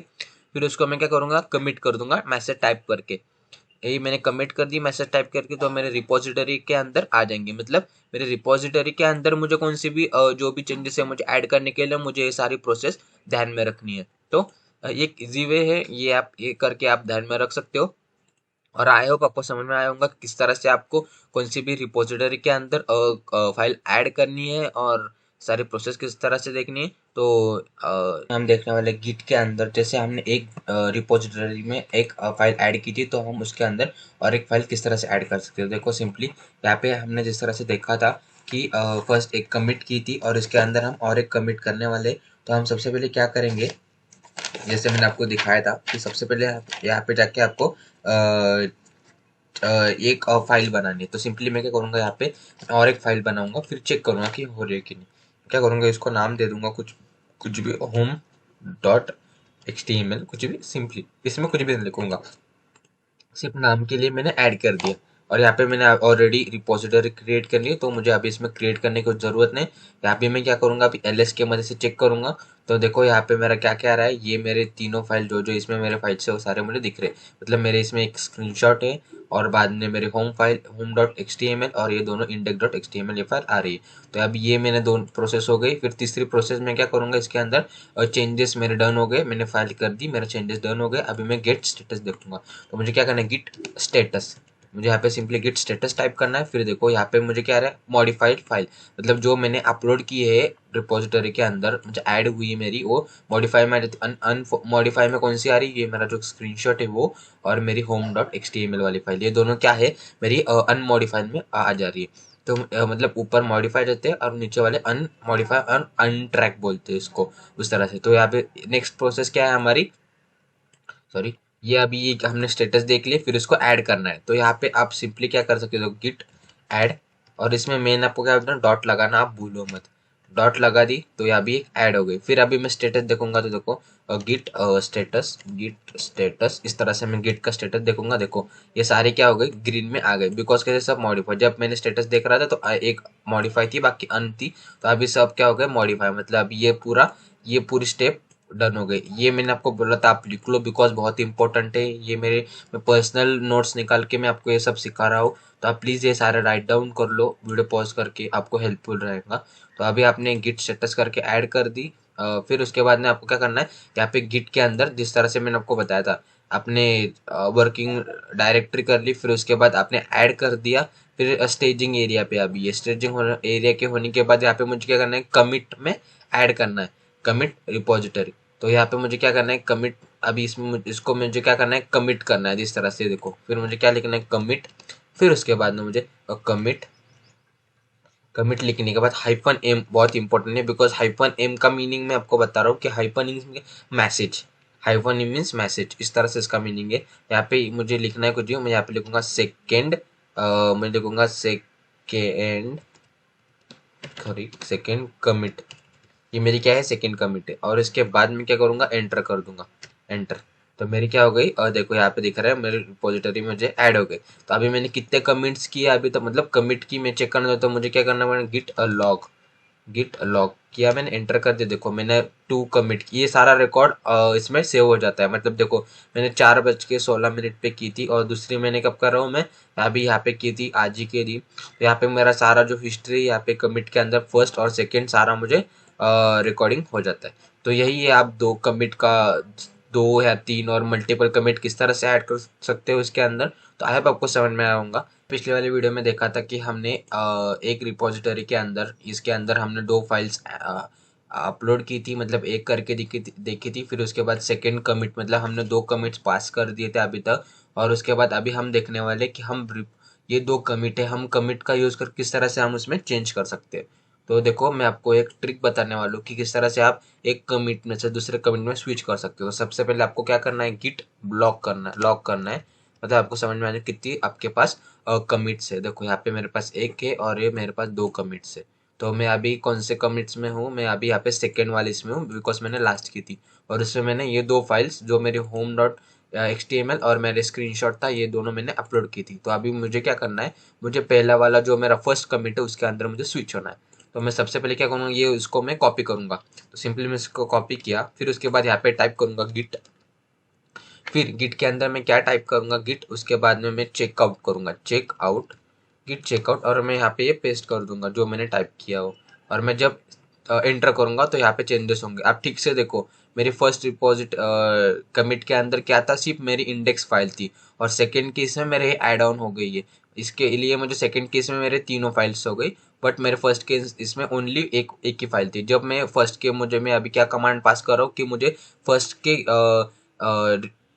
Speaker 2: फिर उसको मैं क्या करूँगा कमिट कर दूंगा मैसेज टाइप करके। यही मैंने कमिट कर दी मैसेज टाइप करके, तो मेरे रिपोजिटरी के अंदर आ जाएंगे। मतलब मेरे रिपोजिटरी के अंदर मुझे कौन सी भी जो भी चेंजेस है मुझे ऐड करने के लिए मुझे ये सारी प्रोसेस ध्यान में रखनी है। तो एक इजी वे है, ये आप ये करके आप ध्यान में रख सकते हो। और आई होप आपको समझ में आया होगा कि किस तरह से आपको कौन सी भी रिपोजिटरी के अंदर फाइल ऐड करनी है और सारी प्रोसेस किस तरह से देखनी है। तो हम देखने वाले गिट के अंदर जैसे हमने एक रिपोजिटरी में एक फाइल ऐड की थी, तो हम उसके अंदर और एक फाइल किस तरह से ऐड कर सकते हो। देखो सिंपली यहाँ पे हमने जिस तरह से देखा था कि फर्स्ट एक कमिट की थी और इसके अंदर हम और एक कमिट करने वाले। तो हम सबसे पहले क्या करेंगे, जैसे मैंने आपको दिखाया था कि सबसे पहले यहाँ पे जाके आपको एक फाइल बनानी है। तो सिंपली मैं क्या करूँगा यहाँ पे और एक फाइल बनाऊंगा, फिर चेक करूँगा कि हो रही है कि नहीं। क्या करूँगा इसको नाम दे दूंगा कुछ कुछ भी होम डॉट एक्सटीएमएल, कुछ भी सिंपली इसमें कुछ भी नहीं लिखूंगा, सिर्फ नाम के लिए मैंने ऐड कर दिया। और यहाँ पे मैंने ऑलरेडी रिपोजिटरी क्रिएट कर ली है, तो मुझे अभी इसमें क्रिएट करने की ज़रूरत नहीं। यहाँ पे मैं क्या करूँगा अभी एलएस के मदद से चेक करूँगा। तो देखो यहाँ पे मेरा क्या क्या आ रहा है, ये मेरे तीनों फाइल जो जो इसमें मेरे फाइल से वो सारे मुझे दिख रहे हैं। मतलब मेरे इसमें एक स्क्रीनशॉट है और बाद में मेरे होम फाइल होम डॉट एक्सटीएमएल और ये दोनों इंडेक्स डॉट एक्सटीएमएल ये फाइल आ रही है। तो अब ये मैंने दो प्रोसेस हो गई। फिर तीसरी प्रोसेस में क्या करूँगा इसके अंदर चेंजेस मेरे डन हो गए, मैंने फाइल कर दी, मेरे चेंजेस डन हो गए। अभी मैं गेट स्टेटस देखूंगा। तो मुझे क्या करना है गिट स्टेटस, मुझे यहाँ पे सिंपली गिट स्टेटस टाइप करना है। फिर देखो यहाँ पे मुझे क्या आ रहा है मॉडिफाइड फाइल, मतलब जो मैंने अपलोड की है रिपोजिटरी के अंदर मुझे ऐड हुई है मेरी वो मॉडिफाई में मॉडिफाई में कौन सी आ रही है, ये मेरा जो स्क्रीनशॉट है वो, और मेरी होम डॉट एक्सटीएमएल वाली फाइल, ये दोनों क्या है मेरी अनमॉडिफाइड में आ जा रही है। तो मतलब ऊपर मॉडिफाइड रहते हैं और नीचे वाले अनमॉडिफाई और अनट्रैक बोलते हैं इसको, उस तरह से। तो यहाँ पे नेक्स्ट प्रोसेस क्या है हमारी, सॉरी, ये अभी ये हमने स्टेटस देख लिया, फिर इसको ऐड करना है। तो यहाँ पे आप सिंपली क्या कर सकते हो गिट ऐड, और इसमें मेन आपको क्या होता है डॉट लगाना, आप भूलो मत। डॉट लगा दी तो यहाँ भी एक ऐड हो गई। फिर अभी मैं स्टेटस देखूंगा तो देखो गिट स्टेटस इस तरह से मैं गिट का स्टेटस देखूंगा। देखो ये सारे क्या हो गए ग्रीन में आ गए, बिकॉज कैसे सब मॉडिफाई, जब मैंने स्टेटस देख रहा था तो एक मॉडिफाई थी बाकी अन थी, तो अभी सब क्या हो गए मॉडिफाई। मतलब अभी ये पूरी स्टेप डन हो गई। ये मैंने आपको बोला था आप लिख लो, बिकॉज बहुत इंपॉर्टेंट है ये मेरे, मैं पर्सनल नोट्स निकाल के मैं आपको ये सब सिखा रहा हूँ। तो आप प्लीज़ ये सारे राइट डाउन कर लो वीडियो पॉज करके, आपको हेल्पफुल रहेगा। तो अभी आपने गिट स्टेटस करके ऐड कर दी। फिर उसके बाद में आपको क्या करना है, यहाँ पे गिट के अंदर जिस तरह से मैंने आपको बताया था, आपने वर्किंग डायरेक्टरी कर ली, फिर उसके बाद आपने ऐड कर दिया। फिर स्टेजिंग एरिया पे अभी ये स्टेजिंग एरिया के होने के बाद यहाँ पे मुझे क्या करना है कमिट में ऐड करना है, कमिट रिपोजिटरी। तो यहाँ पे मुझे क्या करना है कमिट अभी इसमें इसको मुझे क्या करना है, कमिट करना है जिस तरह से देखो। फिर मुझे क्या लिखना है, कमिट। फिर उसके बाद में मुझे कमिट, कमिट लिखने के बाद हाइफन एम बहुत इंपॉर्टेंट है, बिकॉज हाइफन एम का मीनिंग मैं आपको बता रहा हूँ कि hyphen mean message, hyphen M means message, इस तरह से इसका मीनिंग है। यहाँ पे मुझे लिखना है कुछ, मैं यहाँ पे लिखूंगा सेकेंड, मैं लिखूंगा सेकेंड, सॉरी सेकेंड कमिट, ये मेरी क्या है, सेकेंड कमिट है। और इसके बाद मैं क्या करूंगा, एंटर कर दूंगा, एंटर। तो मेरी क्या हो गई, और देखो यहाँ पे दिख रहा है मेरे रिपोजिटरी में मुझे ऐड हो गए। तो अभी मैंने कितने कमिट्स किए अभी, तो मतलब कमिट की मैं चेक करना, तो मुझे क्या करना पड़ेगा, गिट लॉग, गिट लॉग किया मैंने, एंटर कर दिया। देखो मैंने 2 कमिट की, ये सारा रिकॉर्ड इसमें सेव हो जाता है। मतलब देखो मैंने 4:16 पे की थी, और दूसरी मैंने कब कर रहा हूँ मैं, अभी यहाँ पे की थी, आज ही की थी। तो यहाँ पे मेरा सारा जो हिस्ट्री यहाँ पे कमिट के अंदर फर्स्ट और सेकेंड सारा मुझे रिकॉर्डिंग हो जाता है। तो यही है, आप 2 कमिट का, 2 या 3 और मल्टीपल कमिट किस तरह से ऐड कर सकते हो इसके अंदर। तो आई होप आपको समझ में आया होगा। पिछले वाले वीडियो में देखा था कि हमने एक रिपोजिटरी के अंदर, इसके अंदर हमने 2 फाइल्स अपलोड की थी, मतलब एक करके देखी थी। फिर उसके बाद सेकेंड कमिट, मतलब हमने 2 कमिट्स पास कर दिए थे अभी तक। और उसके बाद अभी हम देखने वाले कि हम ये 2 कमिट है, हम कमिट का यूज़ कर किस तरह से हम उसमें चेंज कर सकते हैं। तो देखो मैं आपको एक ट्रिक बताने वाला हूँ कि किस तरह से आप एक कमिट में से दूसरे कमिट में स्विच कर सकते हो। सबसे पहले आपको क्या करना है, गिट ब्लॉक करना है, लॉक करना है। मतलब आपको समझ में आ जाए कितनी आपके पास कमिट्स है। देखो यहाँ पे मेरे पास एक है, और ये मेरे पास 2 कमिट्स है। तो मैं अभी कौन से कमिट्स में हूँ, मैं अभी यहाँ पे सेकेंड वाले इसमें हूँ, बिकॉज मैंने लास्ट की थी। और उसमें मैंने ये 2 फाइल्स जो मेरी होम डॉट एक्सटीएमएल और मेरे स्क्रीनशॉट था, ये दोनों मैंने अपलोड की थी। तो अभी मुझे क्या करना है, मुझे पहला वाला जो मेरा फर्स्ट कमिट है उसके अंदर मुझे स्विच होना है। तो मैं सबसे पहले क्या करूँगा, ये उसको मैं कॉपी करूँगा। तो सिंपली मैं इसको कॉपी किया, फिर उसके बाद यहाँ पे टाइप करूँगा गिट। फिर गिट के अंदर मैं क्या टाइप करूँगा, गिट, उसके बाद में मैं चेकआउट करूँगा, चेकआउट, गिट चेकआउट, और मैं यहाँ पे ये पेस्ट कर दूंगा जो मैंने टाइप किया हो। और मैं जब एंटर करूँगा तो यहाँ पे चेंजेस होंगे। आप ठीक से देखो, मेरी फर्स्ट रिपोजिट कमिट के अंदर क्या था, सिर्फ मेरी इंडेक्स फाइल थी, और सेकेंड केस में मेरे ऐड ऑन हो गई है। इसके लिए मुझे सेकेंड केस में मेरे तीनों फाइल्स हो गई, बट मेरे फर्स्ट केस इसमें ओनली एक एक ही फाइल थी। जब मैं फर्स्ट के, मुझे मैं अभी क्या कमांड पास कर रहा हूँ कि मुझे फर्स्ट के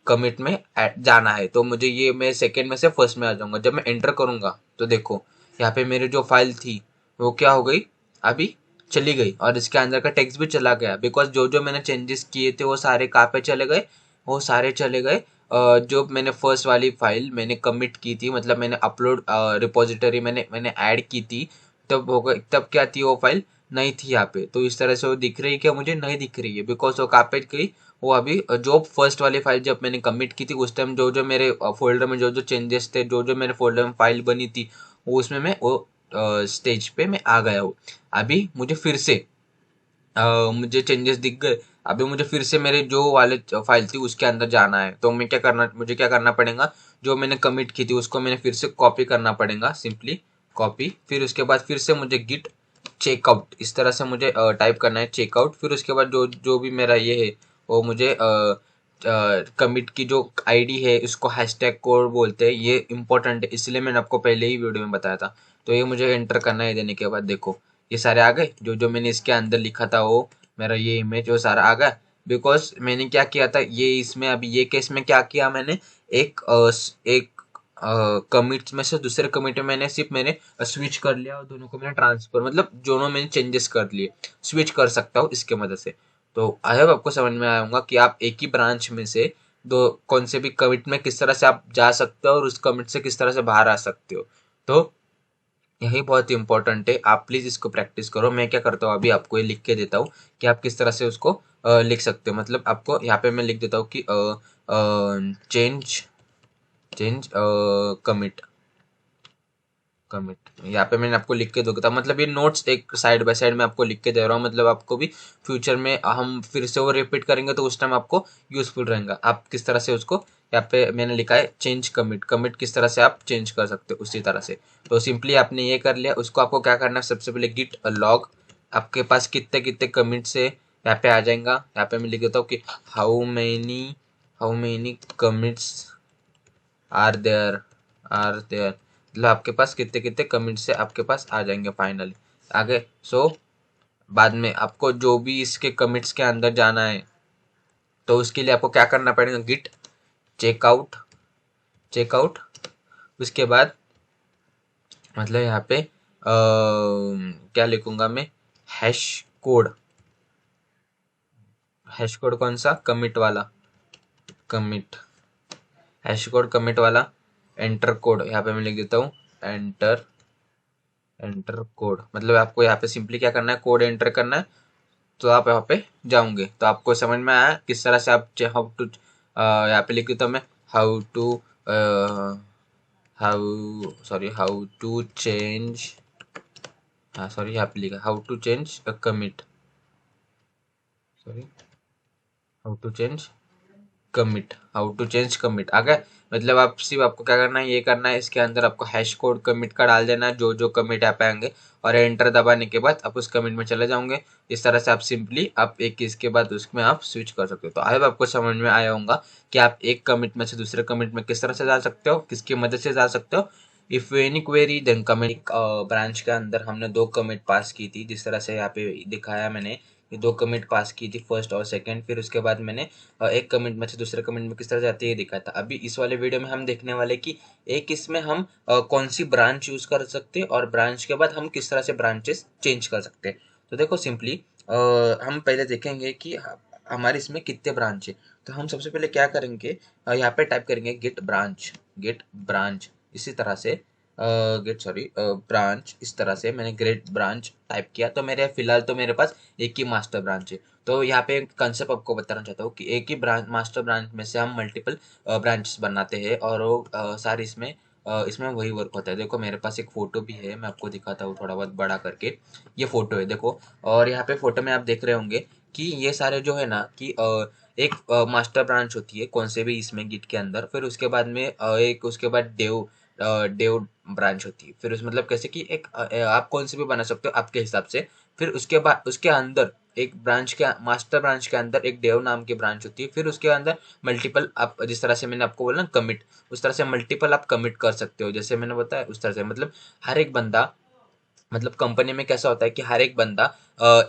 Speaker 2: कमिट में जाना है, तो मुझे ये, मैं सेकेंड में से फर्स्ट में आ जाऊंगा। जब मैं एंटर करूंगा तो देखो यहाँ पे मेरी जो फाइल थी वो क्या हो गई, अभी चली गई, और इसके अंदर का टेक्स्ट भी चला गया, बिकॉज जो जो मैंने चेंजेस किए थे वो सारे कहाँ पे चले गए, वो सारे चले गए जो मैंने फर्स्ट वाली फाइल मैंने कमिट की थी, मतलब मैंने अपलोड रिपोजिटरी मैंने मैंने ऐड की थी, तब हो गई, तब क्या थी वो फाइल, नहीं थी यहाँ पे। तो इस तरह से वो दिख रही है, क्या मुझे नहीं दिख रही है, बिकॉज वो कहाँ पे गई, वो अभी जो फर्स्ट वाली फाइल जब मैंने कमिट की थी उस टाइम जो जो मेरे फोल्डर में जो जो चेंजेस थे, जो जो मेरे फोल्डर में फाइल बनी थी, वो उसमें मैं वो स्टेज पे मैं आ गया हूँ। अभी मुझे फिर से मुझे चेंजेस दिख गए, अभी मुझे फिर से मेरे जो वाले फाइल थी उसके अंदर जाना है। तो मैं क्या करना, मुझे क्या करना पड़ेगा, जो मैंने कमिट की थी उसको मैंने फिर से कॉपी करना पड़ेगा, सिंपली कॉपी। फिर उसके बाद फिर से मुझे गिट चेकआउट, इस तरह से मुझे टाइप करना है, चेकआउट। फिर उसके बाद जो जो भी मेरा ये है वो मुझे कमिट की जो आईडी है उसको हैशटैग कोड बोलते हैं, ये इंपॉर्टेंट है, इसलिए मैंने आपको पहले ही वीडियो में बताया था। तो ये मुझे एंटर करना है, देने के बाद देखो ये सारे आ गए, जो जो मैंने इसके अंदर लिखा था वो मेरा ये इमेज वो सारा आ गया। बिकॉज मैंने क्या किया था, ये इसमें अभी ये केस में क्या किया मैंने, एक कमिट में से दूसरे कमिट में मैंने सिर्फ मैंने स्विच कर लिया, और दोनों को मैंने ट्रांसफर, मतलब दोनों मैंने चेंजेस कर लिए, स्विच कर सकता हूँ इसके मदद से। तो आई होप आपको समझ में आया होगा कि आप एक ही ब्रांच में से दो कौन से भी कमिट में किस तरह से आप जा सकते हो, और उस कमिट से किस तरह से बाहर आ सकते हो। तो यही बहुत इंपॉर्टेंट है, आप प्लीज इसको प्रैक्टिस करो। मैं क्या करता हूँ, अभी आपको ये लिख के देता हूँ कि आप किस तरह से उसको लिख सकते हो। मतलब आपको यहाँ पे मैं लिख देता हूँ कि चेंज, चेंज कमिट, कमिट यहाँ पे मैंने आपको लिख के दो था, मतलब ये नोट्स एक साइड बाय साइड में आपको लिख के दे रहा हूँ, मतलब आपको भी फ्यूचर में हम फिर से वो रिपीट करेंगे तो उस टाइम आपको यूजफुल रहेगा। आप किस तरह से उसको, यहाँ पे मैंने लिखा है चेंज कमिट, कमिट किस तरह से आप चेंज कर सकते हो उसी तरह से। तो सिंपली आपने ये कर लिया, उसको आपको क्या करना है, सबसे पहले गिट लॉग, आपके पास कितने कितने कमिट्स है यहाँ पे आ जाएगा। यहाँ पे मैं लिख देता हूँ कि how many commits are there, are there, मतलब आपके पास कितने कितने कमिट से आपके पास आ जाएंगे फाइनली आगे। सो बाद में आपको जो भी इसके कमिट्स के अंदर जाना है, तो उसके लिए आपको क्या करना पड़ेगा, गिट चेकआउट, चेकआउट। उसके बाद मतलब यहाँ पे क्या लिखूंगा मैं, हैश कोड, हैश कोड कौन सा, कमिट वाला, कमिट, हैश कोड कमिट वाला। एंटर कोड यहाँ पे मैं लिख देता हूँ, एंटर, एंटर कोड। मतलब आपको यहाँ पे सिंपली क्या करना है, कोड एंटर करना है। तो आप यहाँ पे जाओगे तो आपको समझ में आया किस तरह से आप हाउ टू, यहाँ पे लिख देता हूँ मैं, how to, how to change, हाँ सॉरी यहाँ पे लिखा how to change commit, sorry, how to change commit, how to change commit आ गया। मतलब आप सिर्फ आपको क्या करना है, ये करना है, इसके अंदर आपको हैश कोड कमिट का डाल देना है, जो जो कमिट यहाँ पे आएंगे, और एंटर दबाने के बाद आप उस कमिट में चले जाओगे। इस तरह से आप सिंपली आप एक इसके बाद उसमें आप स्विच कर सकते हो। तो आई होप आपको समझ में आया होगा कि आप एक कमिट में से दूसरे कमिट में किस तरह से डाल सकते हो, किसकी मदद से डाल सकते हो। If any query then commit. Branch के अंदर हमने दो कमिट पास की थी, जिस तरह से यहाँ पे दिखाया मैंने, ये दो कमिट पास की थी, फर्स्ट और सेकंड। फिर उसके बाद मैंने एक कमेंट में से दूसरे कमेंट में किस तरह जाती है ये दिखा था। अभी इस वाले वीडियो में हम देखने वाले कि एक इसमें हम कौन सी ब्रांच यूज कर सकते हैं, और ब्रांच के बाद हम किस तरह से ब्रांचेस चेंज कर सकते हैं। तो देखो सिंपली हम पहले देखेंगे कि हमारे इसमें कितने ब्रांच है। तो हम सबसे पहले क्या करेंगे, यहाँ पे टाइप करेंगे गेट ब्रांच, गेट ब्रांच, इसी तरह से गेट सॉरी ब्रांच, इस तरह से मैंने गेट ब्रांच टाइप किया। तो मेरे फिलहाल तो मेरे पास एक ही मास्टर ब्रांच है। तो यहाँ पे एक कंसेप्ट आपको बताना चाहता हूँ कि एक ही ब्रांच, मास्टर ब्रांच में से हम मल्टीपल ब्रांचेस बनाते हैं, और वो सारे इसमें इसमें वही वर्क होता है। देखो मेरे पास एक फोटो भी है, मैं आपको दिखाता हूँ थोड़ा बहुत बड़ा करके। ये फोटो है देखो, और यहाँ पे फोटो में आप देख रहे होंगे कि ये सारे जो है ना कि एक मास्टर ब्रांच होती है कौन से भी इसमें गिट के अंदर। फिर उसके बाद में एक उसके बाद डेव ब्रांच होती है। फिर उस मतलब कैसे कि एक आप कौन से भी बना सकते हो आपके हिसाब से। फिर उसके बाद उसके अंदर एक ब्रांच के, मास्टर ब्रांच के अंदर एक डेव नाम की ब्रांच होती है। फिर उसके अंदर मल्टीपल, आप जिस तरह से मैंने आपको बोला ना कमिट, उस तरह से मल्टीपल आप कमिट कर सकते हो, जैसे मैंने बताया उस तरह से। मतलब हर एक बंदा, मतलब कंपनी में कैसा होता है कि हर एक बंदा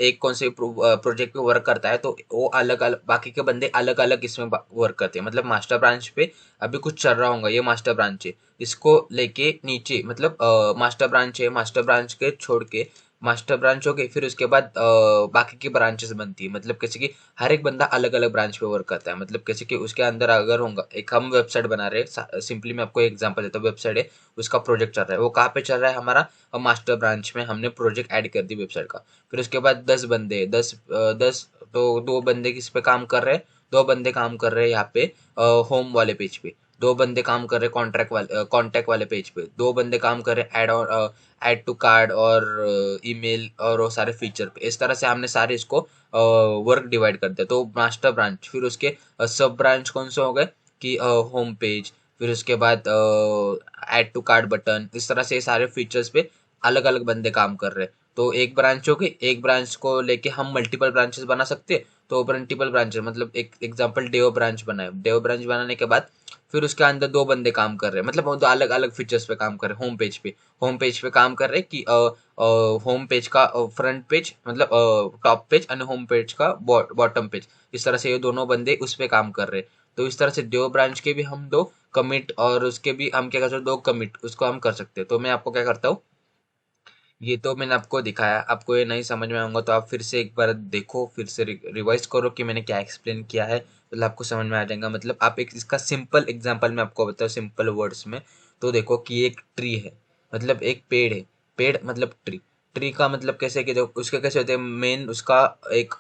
Speaker 2: एक कौन से प्रोजेक्ट पे वर्क करता है, तो वो अलग अलग, बाकी के बंदे अलग अलग इसमें वर्क करते हैं। मतलब मास्टर ब्रांच पे अभी कुछ चल रहा होगा, ये मास्टर ब्रांच है, इसको लेके नीचे मतलब मास्टर ब्रांच है, मास्टर ब्रांच के छोड़ के मास्टर ब्रांच हो गई। फिर उसके बाद बाकी की ब्रांचेस बनती है। मतलब कैसे कि हर एक बंदा अलग अलग ब्रांच पे वर्क करता है। मतलब कैसे कि उसके अंदर अगर होगा, एक हम वेबसाइट बना रहे हैं, सिंपली मैं आपको एग्जांपल देता हूँ, वेबसाइट है, उसका प्रोजेक्ट चल रहा है, वो कहाँ पे चल रहा है हमारा, और मास्टर ब्रांच में हमने प्रोजेक्ट ऐड कर दी वेबसाइट का। फिर उसके बाद 10 बंदे, 10 तो दो बंदे किस पे काम कर रहे हैं, दो बंदे काम कर रहे हैं यहाँ पे होम वाले पेज पे, दो बंदे काम कर रहे हैं कॉन्टैक्ट वाले पेज पे, दो बंदे काम कर रहे हैं ऐड टू कार्ड और ईमेल और वो सारे फीचर पे। इस तरह से हमने सारे इसको वर्क डिवाइड कर दिया। तो मास्टर ब्रांच, फिर उसके सब ब्रांच कौन से हो गए कि होम पेज, फिर उसके बाद ऐड टू कार्ड बटन। इस तरह से ये सारे फीचर्स पे अलग अलग बंदे काम कर रहे हैं। तो एक ब्रांच हो गई, एक ब्रांच को लेके हम मल्टीपल ब्रांचेस बना सकते हैं। तो मल्टीपल ब्रांचेस मतलब एक एग्जांपल डेव ब्रांच बनाए, डेव ब्रांच बनाने के बाद फिर उसके अंदर दो बंदे काम कर रहे हैं, मतलब वो दो अलग अलग फीचर्स पे काम कर रहे हैं। होम पेज पे काम कर रहे हैं कि होम पेज का फ्रंट पेज मतलब टॉप पेज, और होम पेज का बॉटम पेज। इस तरह से ये दोनों बंदे उस पे काम कर रहे हैं। तो इस तरह से डेव ब्रांच के भी हम दो कमिट, और उसके भी हम क्या कर सकते हैं, दो कमिट उसको हम कर सकते हैं। तो मैं आपको क्या करता हूँ, ये तो मैंने आपको दिखाया, आपको ये नहीं समझ में आऊंगा तो आप फिर से एक बार देखो, फिर से रिवाइज करो कि मैंने क्या एक्सप्लेन किया है, मतलब आपको समझ में आ जाएगा। मतलब आप एक इसका सिंपल एग्जांपल मैं आपको बताऊँ सिंपल वर्ड्स में। तो देखो कि एक ट्री है, मतलब एक पेड़ है, पेड़ मतलब ट्री। ट्री का मतलब कैसे कि देखो उसके कैसे होते हैं, मेन उसका एक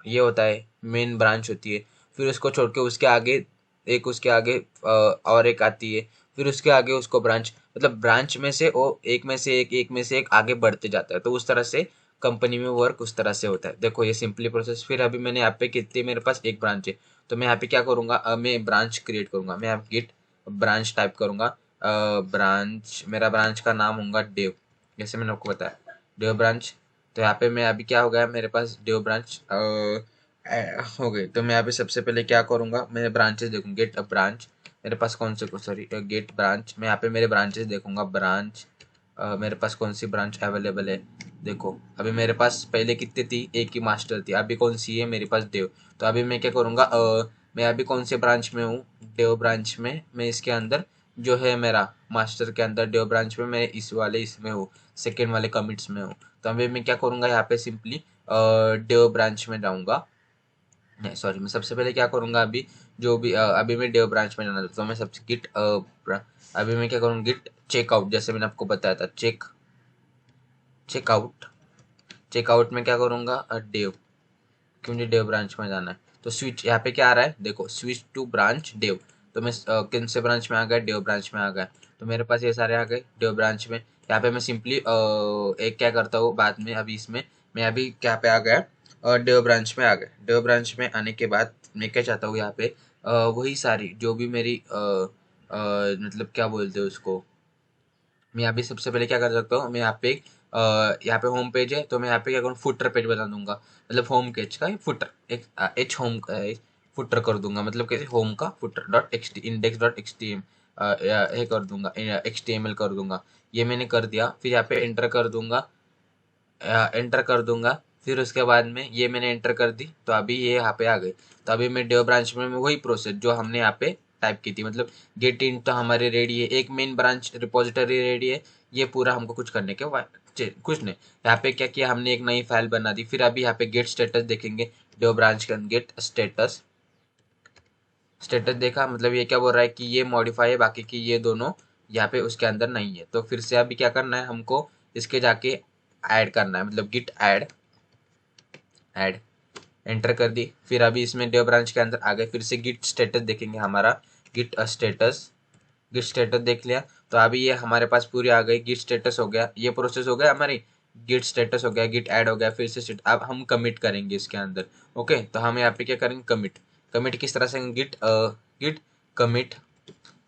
Speaker 2: ये होता है, मेन ब्रांच होती है। फिर उसको छोड़ के उसके आगे एक, उसके आगे और एक आती है। फिर उसके आगे उसको ब्रांच, मतलब ब्रांच में से वो एक में से एक में से एक आगे बढ़ते जाता है। तो उस तरह से कंपनी में वर्क उस तरह से होता है। देखो ये सिंपली प्रोसेस। फिर अभी मैंने यहाँ पे कितनी, मेरे पास एक ब्रांच है, तो मैं यहाँ पे क्या करूँगा, मैं ब्रांच क्रिएट करूँगा। मैं यहाँ गिट ब्रांच टाइप करूँगा, ब्रांच, मेरा ब्रांच का नाम होगा डेव, जैसे मैंने आपको बताया डेव ब्रांच। तो यहाँ पे मैं अभी क्या हो गया, मेरे पास डेव ब्रांच हो गई। तो मैं यहाँ पे सबसे पहले क्या करूँगा, मेरे ब्रांचेस देखूँ, गेट अ ब्रांच, मेरे पास कौन से, सॉरी गेट ब्रांच, मैं यहाँ पे मेरे ब्रांचेस देखूंगा, ब्रांच मेरे पास कौन सी ब्रांच अवेलेबल है। देखो अभी मेरे पास पहले कितनी थी, एक ही मास्टर थी, अभी कौन सी है मेरे पास, देव। तो अभी मैं क्या करूँगा, मैं अभी कौन से ब्रांच में हूँ, देव ब्रांच में। मैं इसके अंदर जो है मेरा मास्टर के अंदर देव ब्रांच में मैं इस वाले इसमें हूँ, सेकेंड वाले कमिट्स में हूँ। तो अभी मैं क्या करूँगा, यहाँ पे सिंपली देव ब्रांच में जाऊँगा। नहीं सॉरी, मैं सबसे पहले क्या करूँगा, अभी जो भी अभी मैं देव ब्रांच में जाना था, तो मैं सबसे अभी मैं क्या करूँगा, गिट चेकआउट, जैसे मैंने आपको बताया था, चेकआउट। चेकआउट में क्या करूँगा, देव, क्यों मुझे देव ब्रांच में जाना है। तो स्विच यहाँ पे क्या आ रहा है, देखो स्विच टू ब्रांच देव। तो मैं किन से ब्रांच में आ गया, देव ब्रांच में आ गया। तो मेरे पास ये सारे आ गए देव ब्रांच में। यहाँ पे मैं सिंपली एक क्या करता हूँ बाद में, अभी इसमें मैं अभी क्या पे आ गया, देव ब्रांच में आ गया। देव ब्रांच में आने के बाद मैं क्या चाहता हूँ, यहाँ पे वही सारी जो भी मेरी मतलब क्या बोलते हैं उसको, मैं यहाँ पे सबसे पहले क्या कर सकता हूँ, मैं यहाँ पे यहाँ पे होम पेज है, तो मैं यहाँ पे क्या करूँ, फुटर पेज बना दूंगा। मतलब होम पेज का फुटर एक एच होम का फुटर कर दूंगा, मतलब कैसे होम का footer dot X T index dot X T M ये कर दूंगा, एक्स टी एम एल कर दूंगा। ये मैंने कर दिया, फिर यहाँ पे एंटर कर दूंगा, एंटर कर दूंगा। फिर उसके बाद में ये मैंने एंटर कर दी, तो अभी ये यहाँ पे आ गई। तो अभी मैं डेव ब्रांच में वही प्रोसेस जो हमने यहाँ पे टाइप की थी, मतलब गेट इन तो हमारे रेडी है, एक मेन ब्रांच रिपोजिटरी रेडी है। ये पूरा हमको कुछ करने के कुछ नहीं। यहाँ पे क्या किया हमने, एक नई फाइल बना दी। फिर अभी यहाँ पे गेट स्टेटस देखेंगे, डेव ब्रांच का गेट स्टेटस। स्टेटस देखा, मतलब ये क्या बोल रहा है कि ये मॉडिफाई है, बाकी की ये दोनों यहाँ पे उसके अंदर नहीं है। तो फिर से अभी क्या करना है हमको, इसके जाके ऐड करना है, मतलब गिट ऐड, ऐड एंटर कर दी। फिर अभी इसमें डेव ब्रांच के अंदर आ गए, फिर से गिट स्टेटस देखेंगे हमारा, गिट स्टेटस, गिट स्टेटस देख लिया। तो अभी ये हमारे पास पूरी आ गई, गिट स्टेटस हो गया, ये प्रोसेस हो गया हमारी, गिट स्टेटस हो गया, गिट ऐड हो गया। फिर से अब हम कमिट करेंगे इसके अंदर। ओके, तो हम यहाँ पे क्या करेंगे, कमिट। कमिट किस तरह से, गिट कमिट,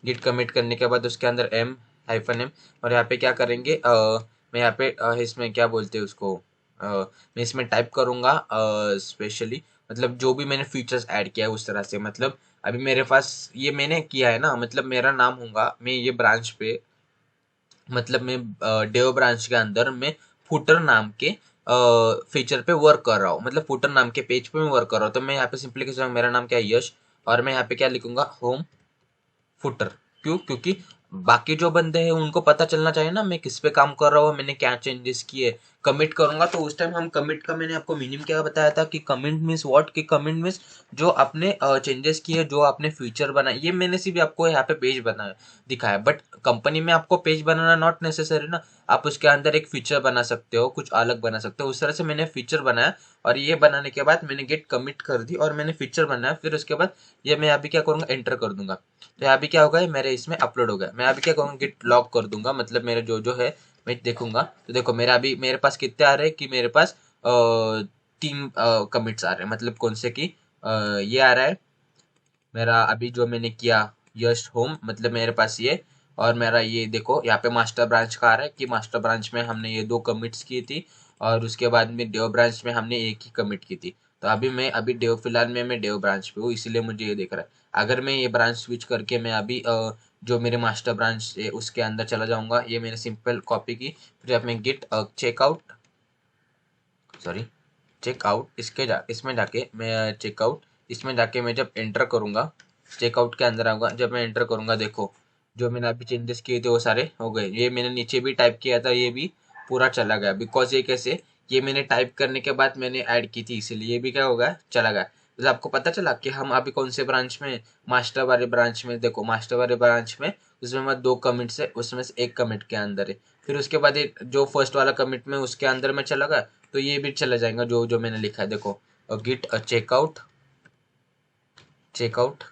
Speaker 2: गिट कमिट करने के बाद उसके अंदर एम हाइफन एम, और यहाँ पे क्या करेंगे, मैं यहाँ पे इसमें क्या बोलते हैं उसको, मैं इसमें टाइप करूँगा स्पेशली, मतलब जो भी मैंने फीचर्स ऐड किया है उस तरह से। मतलब अभी मेरे पास ये मैंने किया है ना, मतलब मेरा नाम होगा, मैं ये ब्रांच पे, मतलब मैं डेव ब्रांच के अंदर मैं फुटर नाम के फीचर पे वर्क कर रहा हूँ, मतलब फुटर नाम के पेज पे मैं वर्क कर रहा हूँ। तो मैं यहाँ पे सिंपली कैसे, मेरा नाम क्या है, यश, और मैं यहाँ पे क्या लिखूंगा, होम फुटर। क्यों, क्योंकि बाकी जो बंदे हैं उनको पता चलना चाहिए ना मैं किस पे काम कर रहा हूँ, मैंने क्या चेंजेस किए। कमिट करूंगा तो उस टाइम हम कमिट का, मैंने आपको मीनिंग क्या बताया था कि कमिट मीन्स व्हाट, कि कमिट मीन्स जो आपने चेंजेस किए, जो आपने फीचर बनाए। ये मैंने सिर्फ आपको यहाँ पे पेज बनाया दिखाया, बट कंपनी में आपको पेज बनाना नॉट नेसेसरी ना। आप उसके अंदर एक फीचर बना सकते हो, कुछ अलग बना सकते हो, उस तरह से मैंने फीचर बनाया। और ये बनाने के बाद मैंने गेट कमिट कर दी और मैंने फीचर बनाया। फिर उसके बाद ये मैं अभी क्या करूंगा, एंटर कर दूंगा। तो यहाँ भी क्या होगा, मेरे इसमें अपलोड हो गया। मैं अभी क्या करूँगा, गिट लॉग कर दूंगा, मतलब मेरे जो जो है मैं देखूंगा। तो देखो मेरा अभी, मेरे पास कितने आ रहे हैं कि मेरे पास 3 कमिट्स आ रहे हैं, मतलब कौन से की, ये आ रहा है मेरा अभी जो मैंने किया, यश होम, मतलब मेरे पास ये। और मेरा ये देखो यहाँ पे मास्टर ब्रांच का आ रहा है कि मास्टर ब्रांच में हमने ये 2 कमिट्स की थी, और उसके बाद में डेव ब्रांच में हमने एक ही कमिट की थी। तो अभी मैं अभी डेव, फिलहाल में मैं डेव ब्रांच पे हूँ, इसीलिए मुझे ये दिख रहा है। अगर मैं ये ब्रांच स्विच करके मैं अभी जो मेरे मास्टर ब्रांच है उसके अंदर चला जाऊंगा, ये मैंने सिंपल कॉपी की। फिर अब मैं गिट चेकआउट, सॉरी चेकआउट, इसमें जाके मैं चेकआउट, इसमें जाके मैं जब एंटर करूंगा, चेकआउट के अंदर आऊंगा, जब मैं एंटर करूंगा, देखो जो मैंने अभी चेंजेस किए थे वो सारे हो गए। ये मैंने नीचे भी टाइप किया था, ये भी पूरा चला गया, बिकॉज ये कैसे, ये मैंने टाइप करने के बाद मैंने ऐड की थी, इसीलिए ये भी क्या हो गया, चला गया। तो आपको पता चला कि हम अभी कौन से ब्रांच में, मास्टर वाले ब्रांच में। देखो मास्टर वाले ब्रांच में उसमें मैं 2 कमिट्स है, उसमें से एक कमिट के अंदर है। फिर उसके बाद एक जो फर्स्ट वाला कमिट में उसके अंदर में चला गया, तो ये भी चला जाएगा जो जो मैंने लिखा है। देखो गिट चेकआउट, चेकआउट,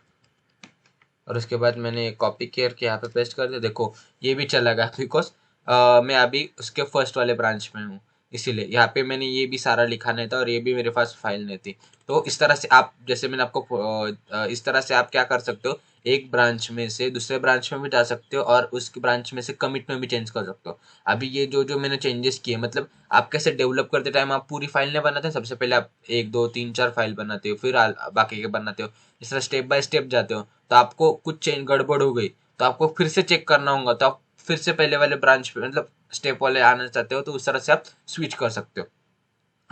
Speaker 2: और उसके बाद मैंने कॉपी करके यहाँ पे पेस्ट कर दिया। देखो ये भी चला गया, बिकॉज मैं अभी उसके फर्स्ट वाले ब्रांच में हूँ, इसीलिए यहाँ पे मैंने ये भी सारा लिखा नहीं था और ये भी मेरे पास फाइल नहीं थी। तो इस तरह से आप, जैसे मैंने आपको इस तरह से आप क्या कर सकते हो, एक ब्रांच में से दूसरे ब्रांच में भी जा सकते हो, और उस ब्रांच में से कमिट में भी चेंज कर सकते हो। अभी ये जो जो मैंने चेंजेस किए, मतलब आप कैसे डेवलप करते टाइम आप पूरी फाइल नहीं बनाते, सबसे पहले आप 1 2 3 4 फाइल बनाते हो, फिर बाकी के बनाते हो, इस तरह स्टेप बाय स्टेप जाते हो। तो आपको कुछ चेंज गड़बड़ हो गई तो आपको फिर से चेक करना होगा, तो आप फिर से पहले वाले ब्रांच पे मतलब स्टेप वाले आना चाहते हो तो उस तरह से आप स्विच कर सकते हो।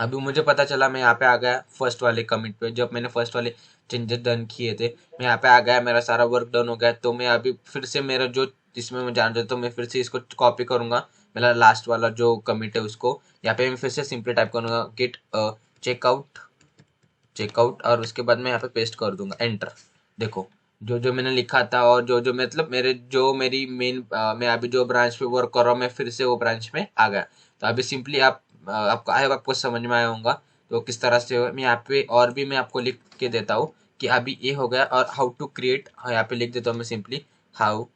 Speaker 2: अभी मुझे पता चला, मैं यहाँ पे आ गया फर्स्ट वाले कमिट पे, जब मैंने फर्स्ट वाले चेंजेस डन किए थे मैं यहाँ पे आ गया, मेरा सारा वर्क डन हो गया। तो मैं अभी फिर से मेरा जो जिसमें मैं जान चाहता हूँ मैं फिर से इसको कॉपी करूंगा, मेरा लास्ट वाला जो कमिट है उसको यहाँ पे मैं फिर से सिंपली टाइप करूंगा गेट चेकआउट चेकआउट, और उसके बाद मैं यहाँ पे पेस्ट कर दूंगा एंटर। देखो जो जो मैंने लिखा था और जो जो मतलब मेरे जो मेरी मेन मैं अभी जो ब्रांच पे वर्क कर रहा हूँ मैं फिर से वो ब्रांच में आ गया। तो अभी सिंपली आपको आई होप आपको समझ में आया होगा तो किस तरह से मैं यहाँ पे और भी मैं आपको लिख के देता हूँ कि अभी ये हो गया। और हाउ टू क्रिएट यहाँ पे लिख देता हूँ मैं सिंपली हाउ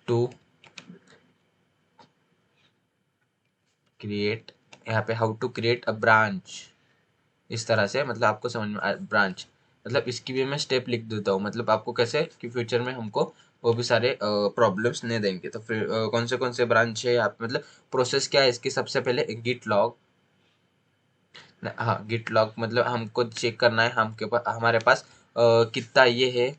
Speaker 2: टू क्रिएट, यहाँ पे how to create a branch, इस तरह से मतलब आपको समझ में ब्रांच मतलब इसकी भी मैं स्टेप लिख देता हूँ, मतलब आपको कैसे कि फ्यूचर में हमको वो भी सारे प्रॉब्लम्स नहीं देंगे। तो फिर कौन से ब्रांच है आप मतलब प्रोसेस क्या है इसकी, सबसे पहले गिट लॉग। हाँ गिट लॉग मतलब हमको चेक करना है हमारे पास कितना ये है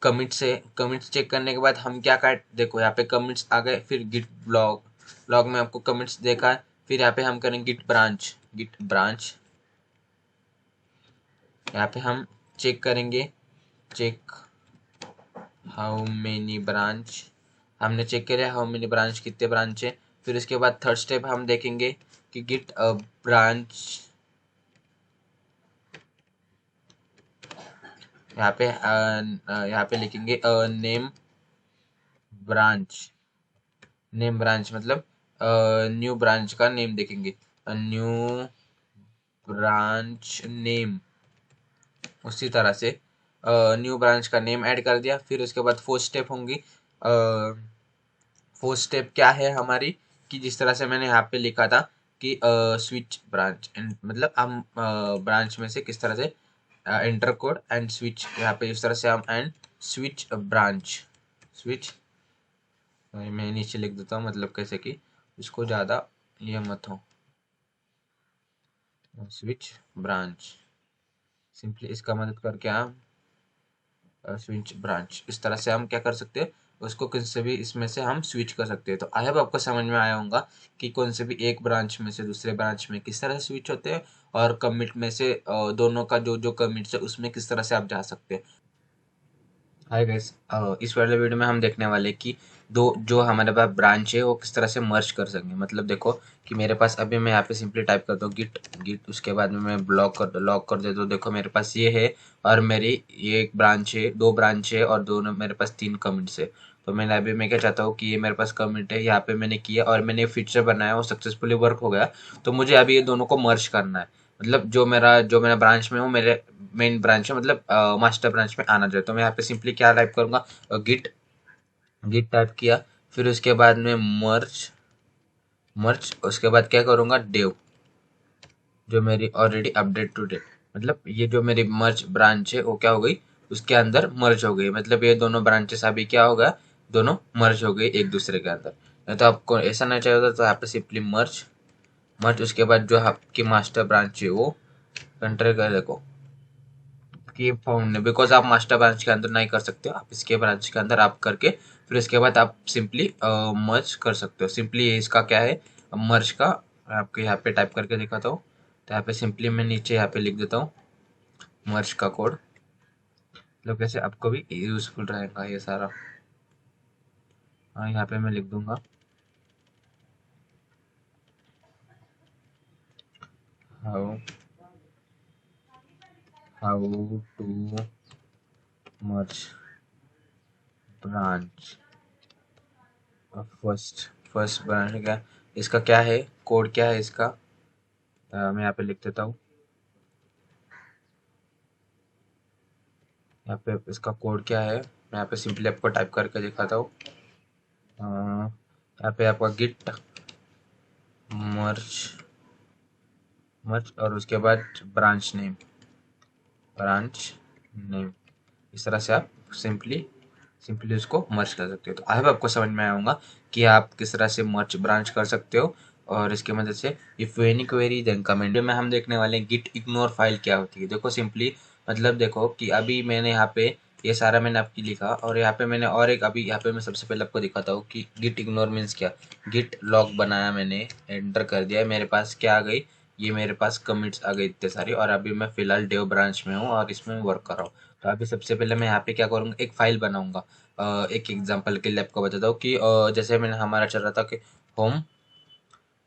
Speaker 2: कमिट से। कमिट्स चेक करने के बाद हम क्या कर देखो यहाँ पे कमिट्स आ गए, फिर गिट ब्लॉग, ब्लॉग में आपको कमिट्स देखा है, फिर यहाँ पे हम करेंगे गिट ब्रांच। यहाँ पे हम चेक करेंगे, चेक हाउ मेनी ब्रांच, हमने चेक किया हाउ मेनी ब्रांच कितने ब्रांच है। फिर उसके बाद थर्ड स्टेप हम देखेंगे कि गिट ब्रांच, यहाँ पे लिखेंगे नेम ब्रांच, नेम ब्रांच मतलब न्यू ब्रांच का नेम देखेंगे, न्यू ब्रांच नेम। उसी तरह से न्यू ब्रांच का नेम ऐड कर दिया। फिर उसके बाद फोर्थ स्टेप होंगी, फोर्थ स्टेप क्या है हमारी कि जिस तरह से मैंने यहाँ पे लिखा था कि स्विच ब्रांच मतलब हम ब्रांच में से किस तरह से एंटर कोड एंड स्विच, यहाँ पे इस तरह से हम एंड स्विच ब्रांच, स्विच मैं नीचे लिख देता हूँ मतलब कैसे कि इसको ज़्यादा ये मत हो, स्विच ब्रांच सिंपली इसका मदद करके हम स्विच ब्रांच इस तरह से हम क्या कर सकते हैं उसको किसी से भी इसमें से हम स्विच कर सकते हैं। तो आई होप आपको समझ में आया होगा कि कौन से भी एक ब्रांच में से दूसरे ब्रांच में किस तरह से स्विच होते हैं, और कमिट में से दोनों का जो जो कमिट्स है उसमें किस तरह से आप जा सकते हैं। हाय गाइस, इस वाले वीडियो में हम देखने वाले कि दो जो हमारे पास ब्रांच है वो किस तरह से मर्ज कर सकेंगे। मतलब देखो कि मेरे पास अभी मैं यहाँ पे सिंपली टाइप करता हूँ गिट गिट, उसके बाद में मैं लॉक कर देता हूँ। देखो मेरे पास ये है और मेरी ये एक ब्रांच है, दो ब्रांच है और दोनों मेरे पास तीन कमिट्स है। तो मैंने अभी मैं क्या चाहता हूँ कि ये मेरे पास कमिट है, यहाँ पे मैंने किया और मैंने फीचर बनाया वो सक्सेसफुली वर्क हो गया। तो मुझे अभी ये दोनों को मर्ज करना है, मतलब जो मेरा ब्रांच में हूँ मेरे मेन ब्रांच है मतलब मास्टर ब्रांच में आना चाहिए। तो मैं यहाँ पे सिंपली क्या टाइप करूंगा गिट गिट टाइप किया, फिर उसके बाद में मर्ज मर्ज, उसके बाद क्या करूंगा डेव, जो मेरी ऑलरेडी अपडेट टू डेट मतलब ये जो मेरी मर्ज ब्रांच है वो क्या हो गई उसके अंदर मर्ज हो गई। मतलब ये दोनों ब्रांचेस अभी क्या होगा दोनों मर्ज हो गई एक दूसरे के अंदर। नहीं तो आपको ऐसा नहीं चाहिए होता तो यहाँ पे सिंपली मर्ज मर्ज, उसके बाद जो आपकी मास्टर ब्रांच है वो कंट्री कर देखो कि फाउंड बिकॉज आप मास्टर ब्रांच के अंदर नहीं कर सकते हो, आप इसके ब्रांच के अंदर आप करके फिर इसके बाद आप सिंपली मर्ज कर सकते हो। सिंपली इसका क्या है मर्ज का, आपको यहाँ पे टाइप करके दिखाता हूँ। तो यहाँ पे सिंपली मैं नीचे यहाँ पे लिख देता हूँ मर्ज का कोड, मतलब कैसे आपको भी यूजफुल रहेगा ये सारा। हाँ यहाँ पे मैं लिख दूंगा how how to merge branch, first first branch क्या इसका क्या है कोड क्या है इसका, मैं यहाँ पे लिख देता हूँ। यहाँ पे इसका कोड क्या है मैं यहाँ पे सिंपली आपको टाइप करके दिखाता हूँ। यहाँ पे आपका गिट मर्ज मर्ज और उसके बाद ब्रांच नेम, इस तरह से आप सिंपली सिंपली उसको मर्ज कर सकते हो। तो आई होप आपको समझ में आया होगा कि आप किस तरह से मर्ज ब्रांच कर सकते हो। और इसकी मदद से if any query then comment में हम देखने वाले हैं गिट इग्नोर फाइल क्या होती है। देखो सिंपली मतलब देखो कि अभी मैंने यहाँ पे ये सारा मैंने आपकी लिखा, और यहाँ पे मैंने और एक, अभी यहाँ पे मैं सबसे पहले आपको दिखाता हूँ कि गिट इग्नोर मीन्स क्या। गिट लॉग बनाया मैंने, एंटर कर दिया, मेरे पास क्या आ गई, ये मेरे पास कमिट्स आ गए इतने सारे, और अभी मैं फिलहाल डेव ब्रांच में हूँ और इसमें वर्क कर रहा हूँ। तो अभी सबसे पहले मैं यहाँ पे क्या करूँगा, एक फाइल बनाऊंगा। एक एग्जांपल के लिए आपको बताता हूँ कि जैसे मैंने हमारा चल रहा था कि होम,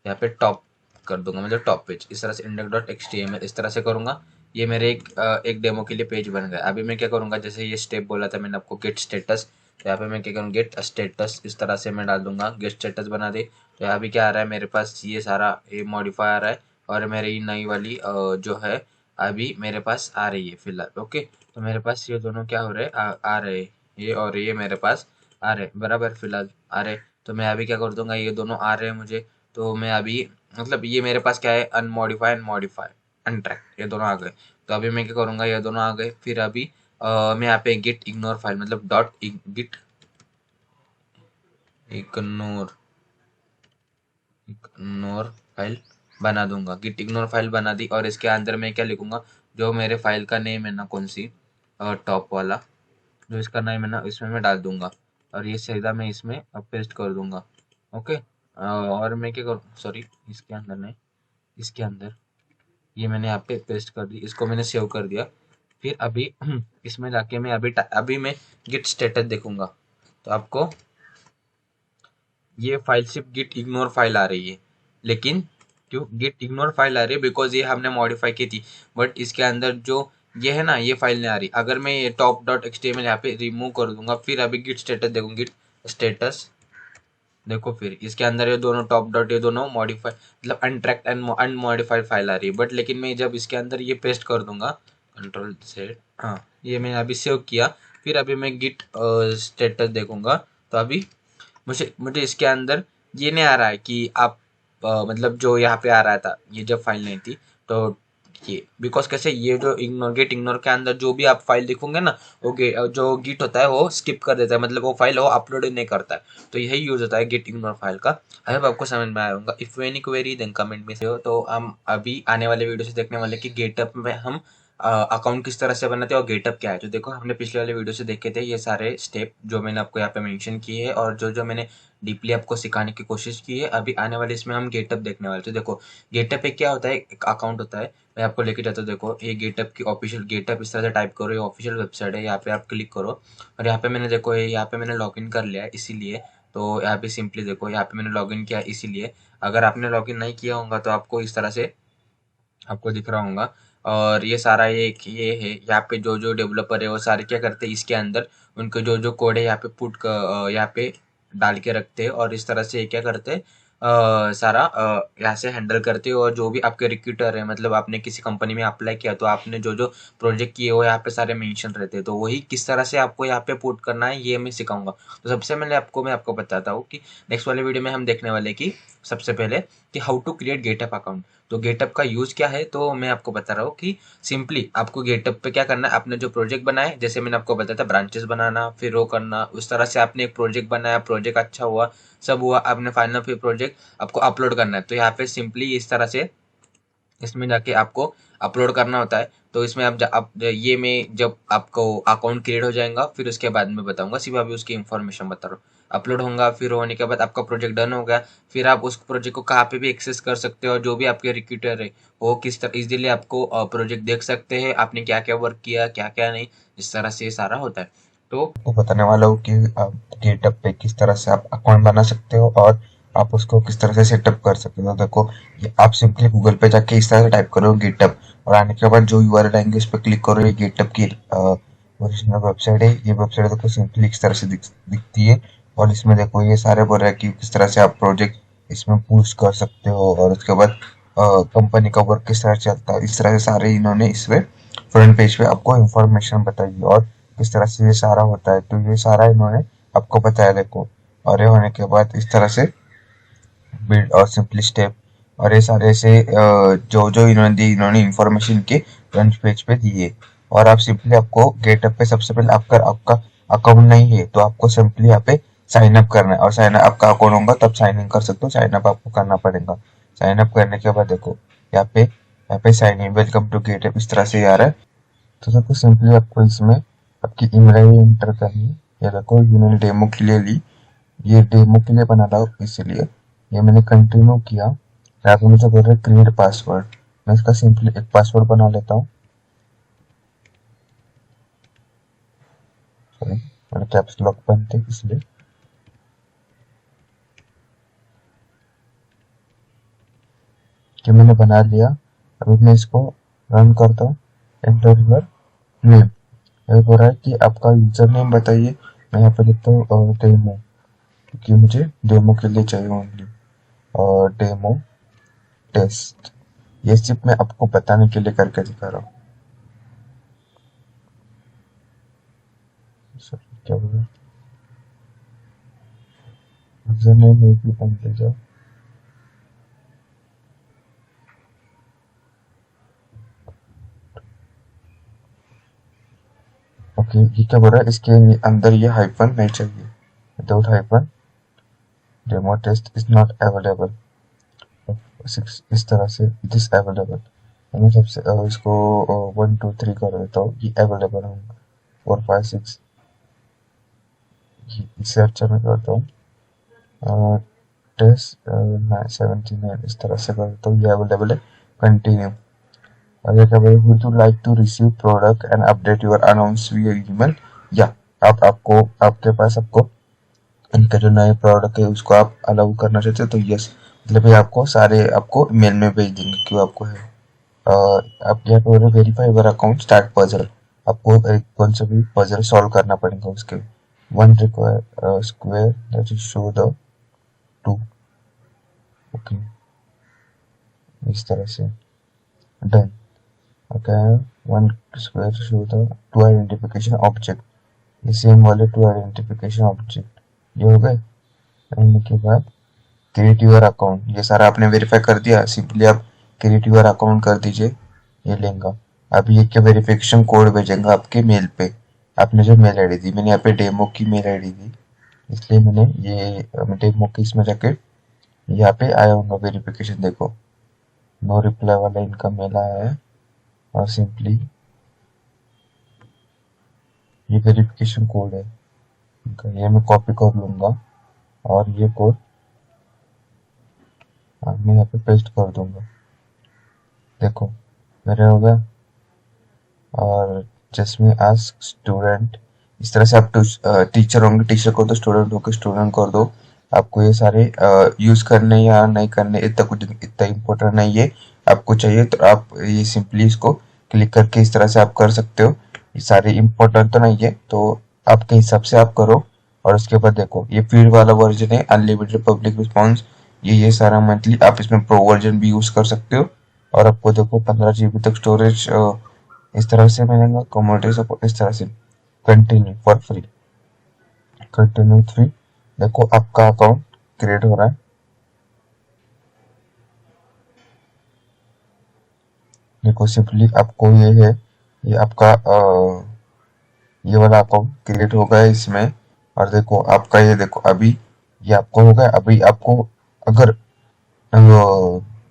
Speaker 2: यहाँ पे टॉप कर दूंगा, मतलब टॉप पेज, इस तरह से इंडेक्स डॉट एच इस तरह से करूंगा। ये मेरे एक डेमो के लिए पेज बन गया। अभी मैं क्या करूंगा, जैसे ये स्टेप बोला था मैंने आपको, गेट स्टेटस, तो यहाँ पे मैं क्या करूँगा, गेट स्टेटस इस तरह से मैं डाल दूंगा, गेट स्टेटस बना दे। तो यहाँ भी क्या आ रहा है मेरे पास, ये सारा ये मॉडिफाई आ रहा है, और मेरी नई वाली जो है अभी मेरे पास आ रही है फिलहाल। ओके, तो मेरे पास ये दोनों क्या हो रहे हैं, आ रहे हैं, ये और ये मेरे पास आ रहे हैं बराबर, फिलहाल आ रहे। तो मैं अभी क्या कर दूंगा, ये दोनों आ रहे हैं मुझे, तो मैं अभी, मतलब ये मेरे पास क्या है, अनमॉडिफाई एंड मॉडिफाई अनट्रैक, ये दोनों आ गए। तो अभी मैं क्या करूँगा, ये दोनों आ गए, फिर अभी मैं यहाँ पे गिट इग्नोर फाइल, मतलब dot git ignore ignore file बना दूंगा। गिट इग्नोर फाइल बना दी, और इसके अंदर मैं क्या लिखूंगा, जो मेरे फाइल का नेम है ना, कौन सी, टॉप वाला, जो इसका नाम है ना, इसमें मैं डाल दूंगा, और ये सीधा मैं इसमें पेस्ट कर दूंगा। ओके, और मैं क्या करूँ, सॉरी, इसके अंदर नहीं, इसके अंदर ये मैंने यहाँ पे पेस्ट कर दी, इसको मैंने सेव कर दिया। फिर अभी इसमें जाके मैं अभी मैं गिट स्टेटस देखूंगा, तो आपको ये फाइल सिर्फ गिट इग्नोर फाइल आ रही है। लेकिन क्यों गिट इग्नोर फाइल आ रही है, बिकॉज ये हमने मॉडिफाई की थी, बट इसके अंदर जो ये है ना, ये फाइल नहीं आ रही। अगर मैं ये टॉप डॉट एच यहाँ पे रिमूव कर दूंगा, फिर अभी गिट स्टेटस देखूंगी, गिट स्टेटस देखो, फिर इसके अंदर ये दोनों टॉप डॉट, ये दोनों मॉडिफाई, मतलब अनट्रैक्ड एंड अनमॉडिफाइड फाइल आ रही है। बट लेकिन मैं जब इसके अंदर ये पेस्ट कर दूंगा, कंट्रोल से, हाँ, ये मैंने अभी सेव किया, फिर अभी मैं गिट स्टेटस देखूंगा, तो अभी मुझे मुझे इसके अंदर ये नहीं आ रहा है कि आप मतलब जो यहाँ पे आ रहा था, ये जब फाइल नहीं थी, तो ये बिकॉज कैसे, ये जो इग्नोर गेट इग्नोर के अंदर जो भी आप फाइल देखोगे ना, वो जो गिट होता है वो स्किप कर देता है, मतलब वो फाइल वो अपलोड ही नहीं करता है। तो यही यूज होता है गेट इग्नोर फाइल का। आई होप आपको समझ में आया होगा। If any query then comment में से हो। तो हम अभी आने वाले वीडियो से देखने वाले कि गेटअप में हम अकाउंट किस तरह से बनाते हैं और गेटअप क्या है। तो देखो, हमने पिछले वाले वीडियो से देखे थे ये सारे स्टेप जो मैंने आपको यहाँ पे मेंशन किए हैं, और जो जो मैंने डीपली आपको सिखाने की कोशिश की है। अभी आने वाले इसमें हम गेटअप देखने वाले। तो देखो, गेटअप एक क्या होता है, एक अकाउंट होता है। मैं आपको लेके जाता हूँ। देखो, ये गेटअप की ऑफिशियल, गेटअप इस तरह से टाइप करो, ये ऑफिशियल वेबसाइट है, यहाँ पे आप क्लिक करो, और यहाँ पे मैंने देखो, ये यहाँ पे मैंने लॉगिन कर लिया है इसीलिए। तो यहाँ पे सिंपली देखो, यहाँ पे मैंने लॉगिन किया है इसीलिए। अगर आपने लॉगिन नहीं किया होगा तो आपको इस तरह से आपको दिख रहा होगा। और ये सारा ये है, यहाँ पे जो जो डेवलपर है वो सारे क्या करते हैं, इसके अंदर उनके जो जो कोड है यहाँ पे यहाँ पे डाल के रखते हैं, और इस तरह से ये क्या करते हैं, सारा यहाँ से हैंडल करते हैं। और जो भी आपके रिक्रूटर है, मतलब आपने किसी कंपनी में अप्लाई किया, तो आपने जो जो प्रोजेक्ट किए वो यहाँ पे सारे मेंशन रहते हैं। तो वही किस तरह से आपको यहाँ पे पुट करना है, ये मैं सिखाऊंगा। तो सबसे पहले मैं आपको बताता हूँ कि नेक्स्ट वाले वीडियो में हम देखने वाले कि सबसे पहले कि how to create GitHub account. तो गेटअप का यूज क्या है, तो मैं आपको बता रहा हूँ कि सिंपली आपको गेटअप पे क्या करना है, आपने जो प्रोजेक्ट बनाए, जैसे मैंने आपको बताया था ब्रांचेस बनाना, फिर रो करना, उस तरह से आपने एक प्रोजेक्ट बनाया, प्रोजेक्ट अच्छा हुआ, सब हुआ, आपने फाइनल फिर प्रोजेक्ट आपको अपलोड करना है। तो यहाँ पे सिंपली इस तरह से इसमें जाके आपको अपलोड करना होता है। तो इसमें ये मैं जब आपको अकाउंट क्रिएट हो जाएगा, फिर उसके बाद में बताऊंगा, सिर्फ अभी उसकी इन्फॉर्मेशन बता रहा हूँ। अपलोड होगा, फिर होने के बाद आपका प्रोजेक्ट डन हो गया, फिर आप उस प्रोजेक्ट को कहाँ पे भी एक्सेस कर सकते हो, और जो भी आपके रिक्रूटर है वो किस तरह इजीली आपको प्रोजेक्ट देख सकते हैं, आपने क्या क्या वर्क किया, क्या क्या नहीं, इस तरह से ये सारा होता है। तो
Speaker 1: आपको बताने वाला हूँ कि आप गेटअप पे किस तरह से आप अकाउंट बना सकते हो और आप उसको किस तरह से सेटअप कर सकते हो। तो देखो, ये आप सिंपली गूगल पे जाके इस तरह से टाइप करो गेटअप, और आने के बाद जो यूआरएल आएंगे उस पर क्लिक करो। ये गेटअप की ओरिजिनल वेबसाइट है। ये वेबसाइट देखो सिंपली इस तरह से दिखती है, और इसमें देखो ये सारे बोल रहा है कि किस तरह से आप प्रोजेक्ट इसमें पोस्ट कर सकते हो, और उसके बाद कंपनी का वर्क किस तरह से चलता है। इस तरह से सारे इन्होंने इसमें फ्रंट पेज पे आपको इन्फॉर्मेशन बताई है, और किस तरह से ये सारा होता है। तो ये सारा इन्होंने आपको बताया देखो, और ये होने के बाद इस तरह से बिल्ड और सिंपली स्टेप, और ये सारे ऐसे जो जो इन्होंने दी, इन्होंने इन्फॉर्मेशन के फ्रंट पेज पे दी है। और आप सिंपली आपको गेटअप पे सबसे पहले आपका आपका अकाउंट नहीं है तो आपको सिंपली यहाँ पे साइन अप करना है, और साइन अप आपका अकाउंट होगा तब साइन इन कर सकते हो। साइन अप आपको करना पड़ेगा। साइन अप करने के बाद देखो यहाँ पे sign in, welcome to GitHub, इस तरह से आ रहा है। तो सबको सिंपली आपको इसमें आपकी ईमेल आईडी एंटर करनी है। ये देखो ये मैंने डेमो के लिए ली, ये डेमो के लिए बना था इसीलिए ये मैंने कंटिन्यू किया। यहाँ पे मुझे बोल रहा है क्रिएट पासवर्ड, मैं इसका सिंपली एक पासवर्ड बना लेता हूँ। सॉरी, मेरे कैप्स लॉक बंद थे इसलिए। कि मैंने बना लिया, अभी मैं इसको रन करता हूँ। एंटर योर नेम, ये बोल रहा है कि आपका यूजर नेम बताइए। मैं यहाँ पे लिखता हूँ डेमो, क्योंकि मुझे डेमो के लिए चाहिए ओनली। और डेमो टेस्ट, ये सिर्फ मैं आपको बताने के लिए करके दिखा रहा हूँ। सॉरी, क्या बोला, यूजर नेम में भी बन ले जाओ। ओके, ये क्या बोल रहा है, इसके अंदर ये हाइफन नहीं चाहिए, without hyphen demo test is not available. इस तरह से इट इज अवेलेबल। मैं सबसे इसको 1 2 3 कर देता हूँ, ये अवेलेबल होगा। 4 5 6, इससे अच्छा मैं करता हूँ टेस्ट 79, इस तरह से कर देता हूँ, ये अवेलेबल है। कंटिन्यू। और ये क्या बोले, would you like to receive product and update your announce via email, या आप आपको आपके पास आपको इनका जो नए प्रोडक्ट है उसको आप अलाउ करना चाहते हो तो यस, मतलब ये आपको सारे आपको मेल में भेज देंगे क्यों आपको है। आप यहाँ पे verify your account start puzzle, आपको एक कौन सा भी पजल सॉल्व करना पड़ेगा उसके। One require square that is show the two, okay, इस तरह से done. Okay, one square show the two identification object, ये सेम वाले टू आइडेंटिफिकेशन ऑब्जेक्ट ये हो गए। करने के बाद क्रिएट यूर अकाउंट, ये सारा आपने वेरीफाई कर दिया, सिंपली आप क्रिएट यूर अकाउंट कर दीजिए, ये लेंगे। अब ये क्या वेरिफिकेशन कोड भेजेंगे आपके मेल पे। आपने जो मेल आईडी दी, मैंने यहाँ पे डेमो की मेल आईडी दी, इसलिए मैंने ये डेमो की इसमें जाके यहाँ पे आया होगा वेरिफिकेशन, देखो नो रिप्लाई वाला इनका मेल आया है। और सिंपली ये वेरिफिकेशन कोड है इनका, ये मैं कॉपी कर लूंगा और ये कोड मैं यहाँ पे पेस्ट कर दूंगा। देखो मेरे हो गया। और जिसमें आस्क स्टूडेंट, इस तरह से आप टीचर होंगे टीचर को दो, स्टूडेंट होंगे स्टूडेंट कर दो। आपको ये सारे यूज करने या नहीं करने इतना कुछ इतना इम्पोर्टेंट नहीं है। आपको चाहिए तो आप ये सिंपली इसको क्लिक करके इस तरह से आप कर सकते हो। ये सारे इम्पोर्टेंट तो नहीं है, तो आपके हिसाब से आप करो। और उसके बाद देखो ये फ्री वाला वर्जन है, अनलिमिटेड पब्लिक रिस्पॉन्स, ये सारा मंथली आप इसमें प्रो वर्जन भी यूज कर सकते हो। और आपको देखो 15 GB तक स्टोरेज इस तरह से मिलेगा। कम्युनिटी सपोर्ट इस तरह से, continue for free, continue free. देखो आपका अकाउंट क्रिएट हो रहा है, देखो सिंपली आपको ये है, ये आपका ये वाला अकाउंट क्रिएट हो गया है इसमें। और देखो आपका ये देखो अभी ये आपको हो गया। अभी आपको अगर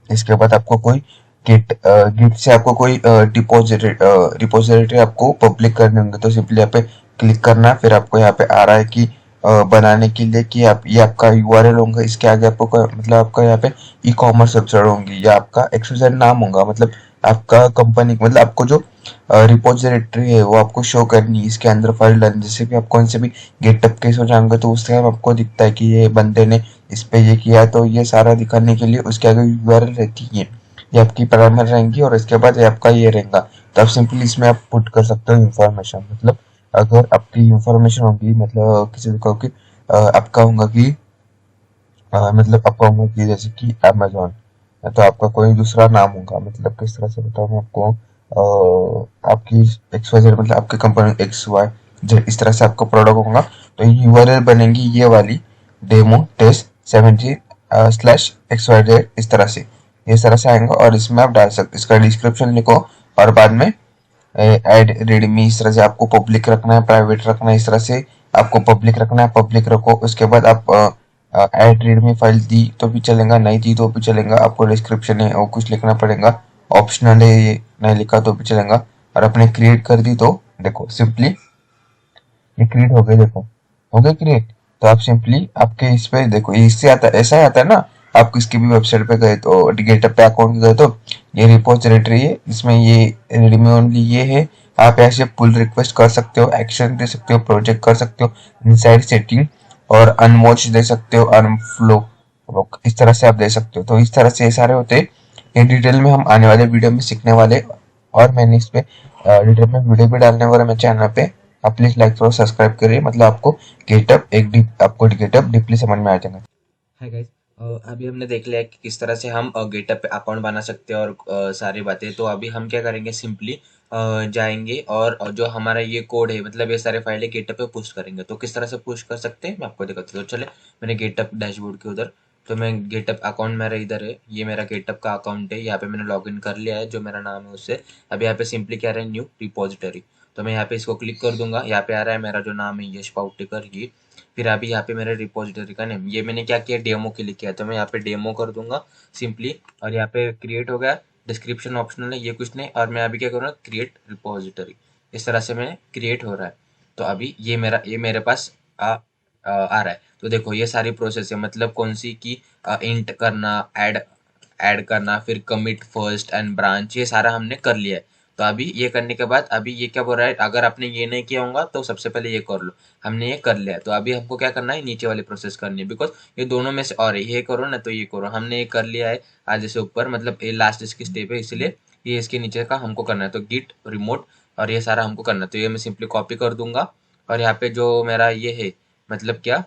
Speaker 1: इसके बाद आपको कोई गिट से आपको कोई रिपोजिटरी आपको पब्लिक करने होंगे, तो सिंपली यहाँ पे क्लिक करना है। फिर आपको यहाँ पे आ रहा है कि बनाने के लिए कि आप ये आपका यूआरएल होगा, इसके आगे आपको मतलब आपका यहाँ पे ई कॉमर्स वेबसाइट होंगी या आपका एक्सवाइजेड नाम होगा, मतलब आपका कंपनी मतलब आपको जो रिपोजिटरी है वो आपको शो करनी है, इसके अंदर फाइल डालनी। जैसे कि आप कौन से भी गेटअप केस हो जाएंगे तो उस टाइम आपको दिखता है कि ये बंदे ने इस पे ये किया है, तो ये सारा दिखाने के लिए उसके आगे यूआरएल रहती है, ये आपकी प्राइमरी रहेंगी। और इसके बाद ये आपका ये रहेगा, तो आप सिंपली इसमें आप पुट कर सकते हो इंफॉर्मेशन। मतलब अगर आपकी इंफॉर्मेशन होगी, मतलब किसी को कि आपका होगा कि मतलब आपका होगा कि जैसे कि अमेजोन, तो आपका कोई दूसरा नाम होगा। मतलब किस तरह से बताऊँ मैं आपको, आपकी एक्स वाई जेड मतलब आपकी कंपनी एक्स वाई जेड इस तरह से आपका प्रोडक्ट होगा, तो यूआरएल बनेगी ये वाली डेमो टेस्ट 70/XYZ, इस तरह से इस तरह से आएगा। और इसमें आप डाल सकते, इसका डिस्क्रिप्शन लिखो और बाद में एड रीडमी इस तरह से आपको पब्लिक रखना है, प्राइवेट रखना है, इस तरह से आपको पब्लिक रखना है, पब्लिक रखो। उसके बाद आप एड रीडमी फाइल दी तो भी चलेगा, नहीं दी तो भी चलेगा, आपको डिस्क्रिप्शन है वो कुछ लिखना पड़ेगा, ऑप्शनल है ये नहीं लिखा तो भी चलेगा। और आपने क्रिएट कर दी तो देखो सिंपली ये क्रिएट हो गए, देखो हो गए क्रिएट। तो आप सिंपली आपके इस पे देखो, इससे आता ऐसा ही आता है ना। आप किसकी भी वेबसाइट पे गए तो गेटअप पे अकाउंट गए तो ये रिपोजिटरी है, इसमें ये रिडमी ओनली ये है। आप ऐसे पुल रिक्वेस्ट कर सकते हो, एक्शन दे सकते हो, प्रोजेक्ट कर सकते हो, इनसाइड सेटिंग और अनवॉच दे सकते हो, अनफ्लो इस तरह से आप दे सकते हो। तो इस तरह से ये सारे होते हैं। ये डिटेल में हम आने वाले वीडियो में सीखने वाले। और मैंने इस पे डिटेल में वीडियो भी डालने वाला मेरे चैनल पे। आप प्लीज लाइक करो, सब्सक्राइब करिए, मतलब आपको गेटअप एक डीप आपको गेटअप डीपली समझ में आ जाएगा।
Speaker 2: है गाइस, अभी हमने देख लिया कि किस तरह से हम गेटअप पे अकाउंट बना सकते हैं और सारी बातें। तो अभी हम क्या करेंगे, सिंपली जाएंगे और जो हमारा ये कोड है, मतलब ये सारे फाइलें गेटअप पे पुश करेंगे। तो किस तरह से पुश कर सकते हैं मैं आपको दिखाता हूँ। तो चले मैंने गेटअप डैशबोर्ड के उधर, तो मैं गेटअप अकाउंट मेरा इधर है, ये मेरा गेटअप का अकाउंट है। यहाँ पे मैंने लॉग इन कर लिया है, जो मेरा नाम है उससे। अब यहाँ पे सिंपली क्या रहा है, न्यू रिपोजिटरी। तो मैं यहाँ पे इसको क्लिक कर दूंगा। यहाँ पे आ रहा है मेरा जो नाम है, यश पाउटेकर ये। फिर अभी यहाँ पे मेरे रिपोजिटरी का नेम, ये मैंने क्या किया, डेमो के लिए किया। तो मैं यहाँ पे डेमो कर दूंगा सिंपली, और यहाँ पे क्रिएट हो गया। डिस्क्रिप्शन ऑप्शनल है, ये कुछ नहीं। और मैं अभी क्या करूँगा, क्रिएट रिपोजिटरी। इस तरह से मैंने क्रिएट हो रहा है। तो अभी ये मेरे पास आ रहा है। तो देखो ये सारी प्रोसेस है, मतलब कौन सी की, इंट करना, ऐड ऐड करना, फिर कमिट फर्स्ट एंड ब्रांच, ये सारा हमने कर लिया है। तो अभी ये करने के बाद अभी ये क्या बोल रहा है, अगर आपने ये नहीं किया होगा तो सबसे पहले ये कर लो। हमने ये कर लिया। तो अभी हमको क्या करना है, नीचे वाली प्रोसेस करनी है, बिकॉज ये दोनों में से और है, ये करो ना तो ये करो। हमने ये कर लिया है आगे से ऊपर, मतलब ये लास्ट इसकी स्टेप है, इसलिए ये इसके नीचे का हमको करना है। तो गिट रिमोट और ये सारा हमको करना है। तो ये मैं सिंपली कॉपी कर दूंगा, और यहाँ पे जो मेरा ये है, मतलब क्या,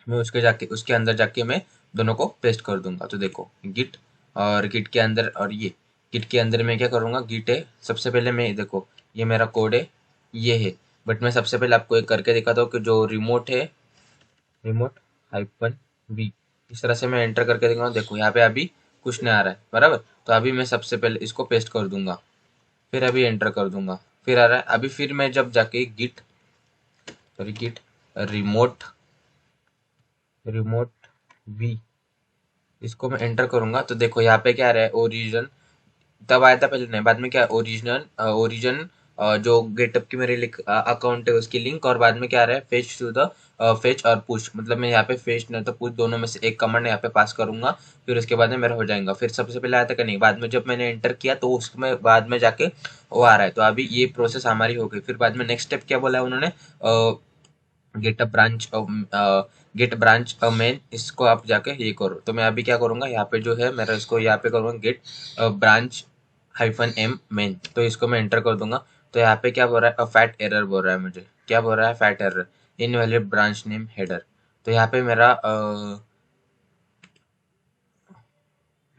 Speaker 2: मैं उसके जाके उसके अंदर जाके मैं दोनों को पेस्ट कर दूंगा। तो देखो गिट, और गिट के अंदर, और ये गिट के अंदर मैं क्या करूँगा, गिट है सबसे पहले। मैं देखो ये मेरा कोड है, ये है। बट मैं सबसे पहले आपको एक करके दिखाता हूँ कि जो रिमोट है, रिमोट हाइफन वी, इस तरह से मैं एंटर करके दिखाऊंगा। देखो यहाँ पे अभी कुछ नहीं आ रहा है, बराबर। तो अभी मैं सबसे पहले इसको पेस्ट कर दूंगा, फिर अभी एंटर कर दूंगा, फिर आ रहा है अभी। फिर मैं जब जाके git, sorry git remote, remote v, इसको मैं एंटर करूंगा। तो देखो यहाँ पे क्या आ रहा है, ओरिजिन तब आया था पहले, नहीं बाद में क्या, ओरिजिनल ओरिजिन जो गेटअप की मेरे अकाउंट है उसकी लिंक, और बाद में क्या आ रहा है, फेच टू द फेच और पुश। मतलब मैं यहाँ पे फेच नहीं तो पुश, दोनों में से एक कमांड यहाँ पे पास करूंगा, फिर उसके बाद में मेरा हो जाएगा। फिर सबसे पहले आया था कि नहीं, बाद में जब मैंने एंटर किया तो उसमें बाद में जाके वो आ रहा है। तो अभी ये प्रोसेस हमारी हो गई। फिर बाद में नेक्स्ट स्टेप क्या बोला है उन्होंने, git a branch, git branch main, इसको आप जाके ये करो। तो मैं अभी क्या करूँगा, यहाँ पे जो है मेरा, इसको यहाँ पे करूँगा git branch hyphen M main. तो इसको मैं एंटर कर दूंगा। तो यहाँ पे क्या बोल रहा है, फैट एरर बोल रहा है मुझे, क्या बोल रहा है, fat error, invalid branch name header. तो यहाँ पे मेरा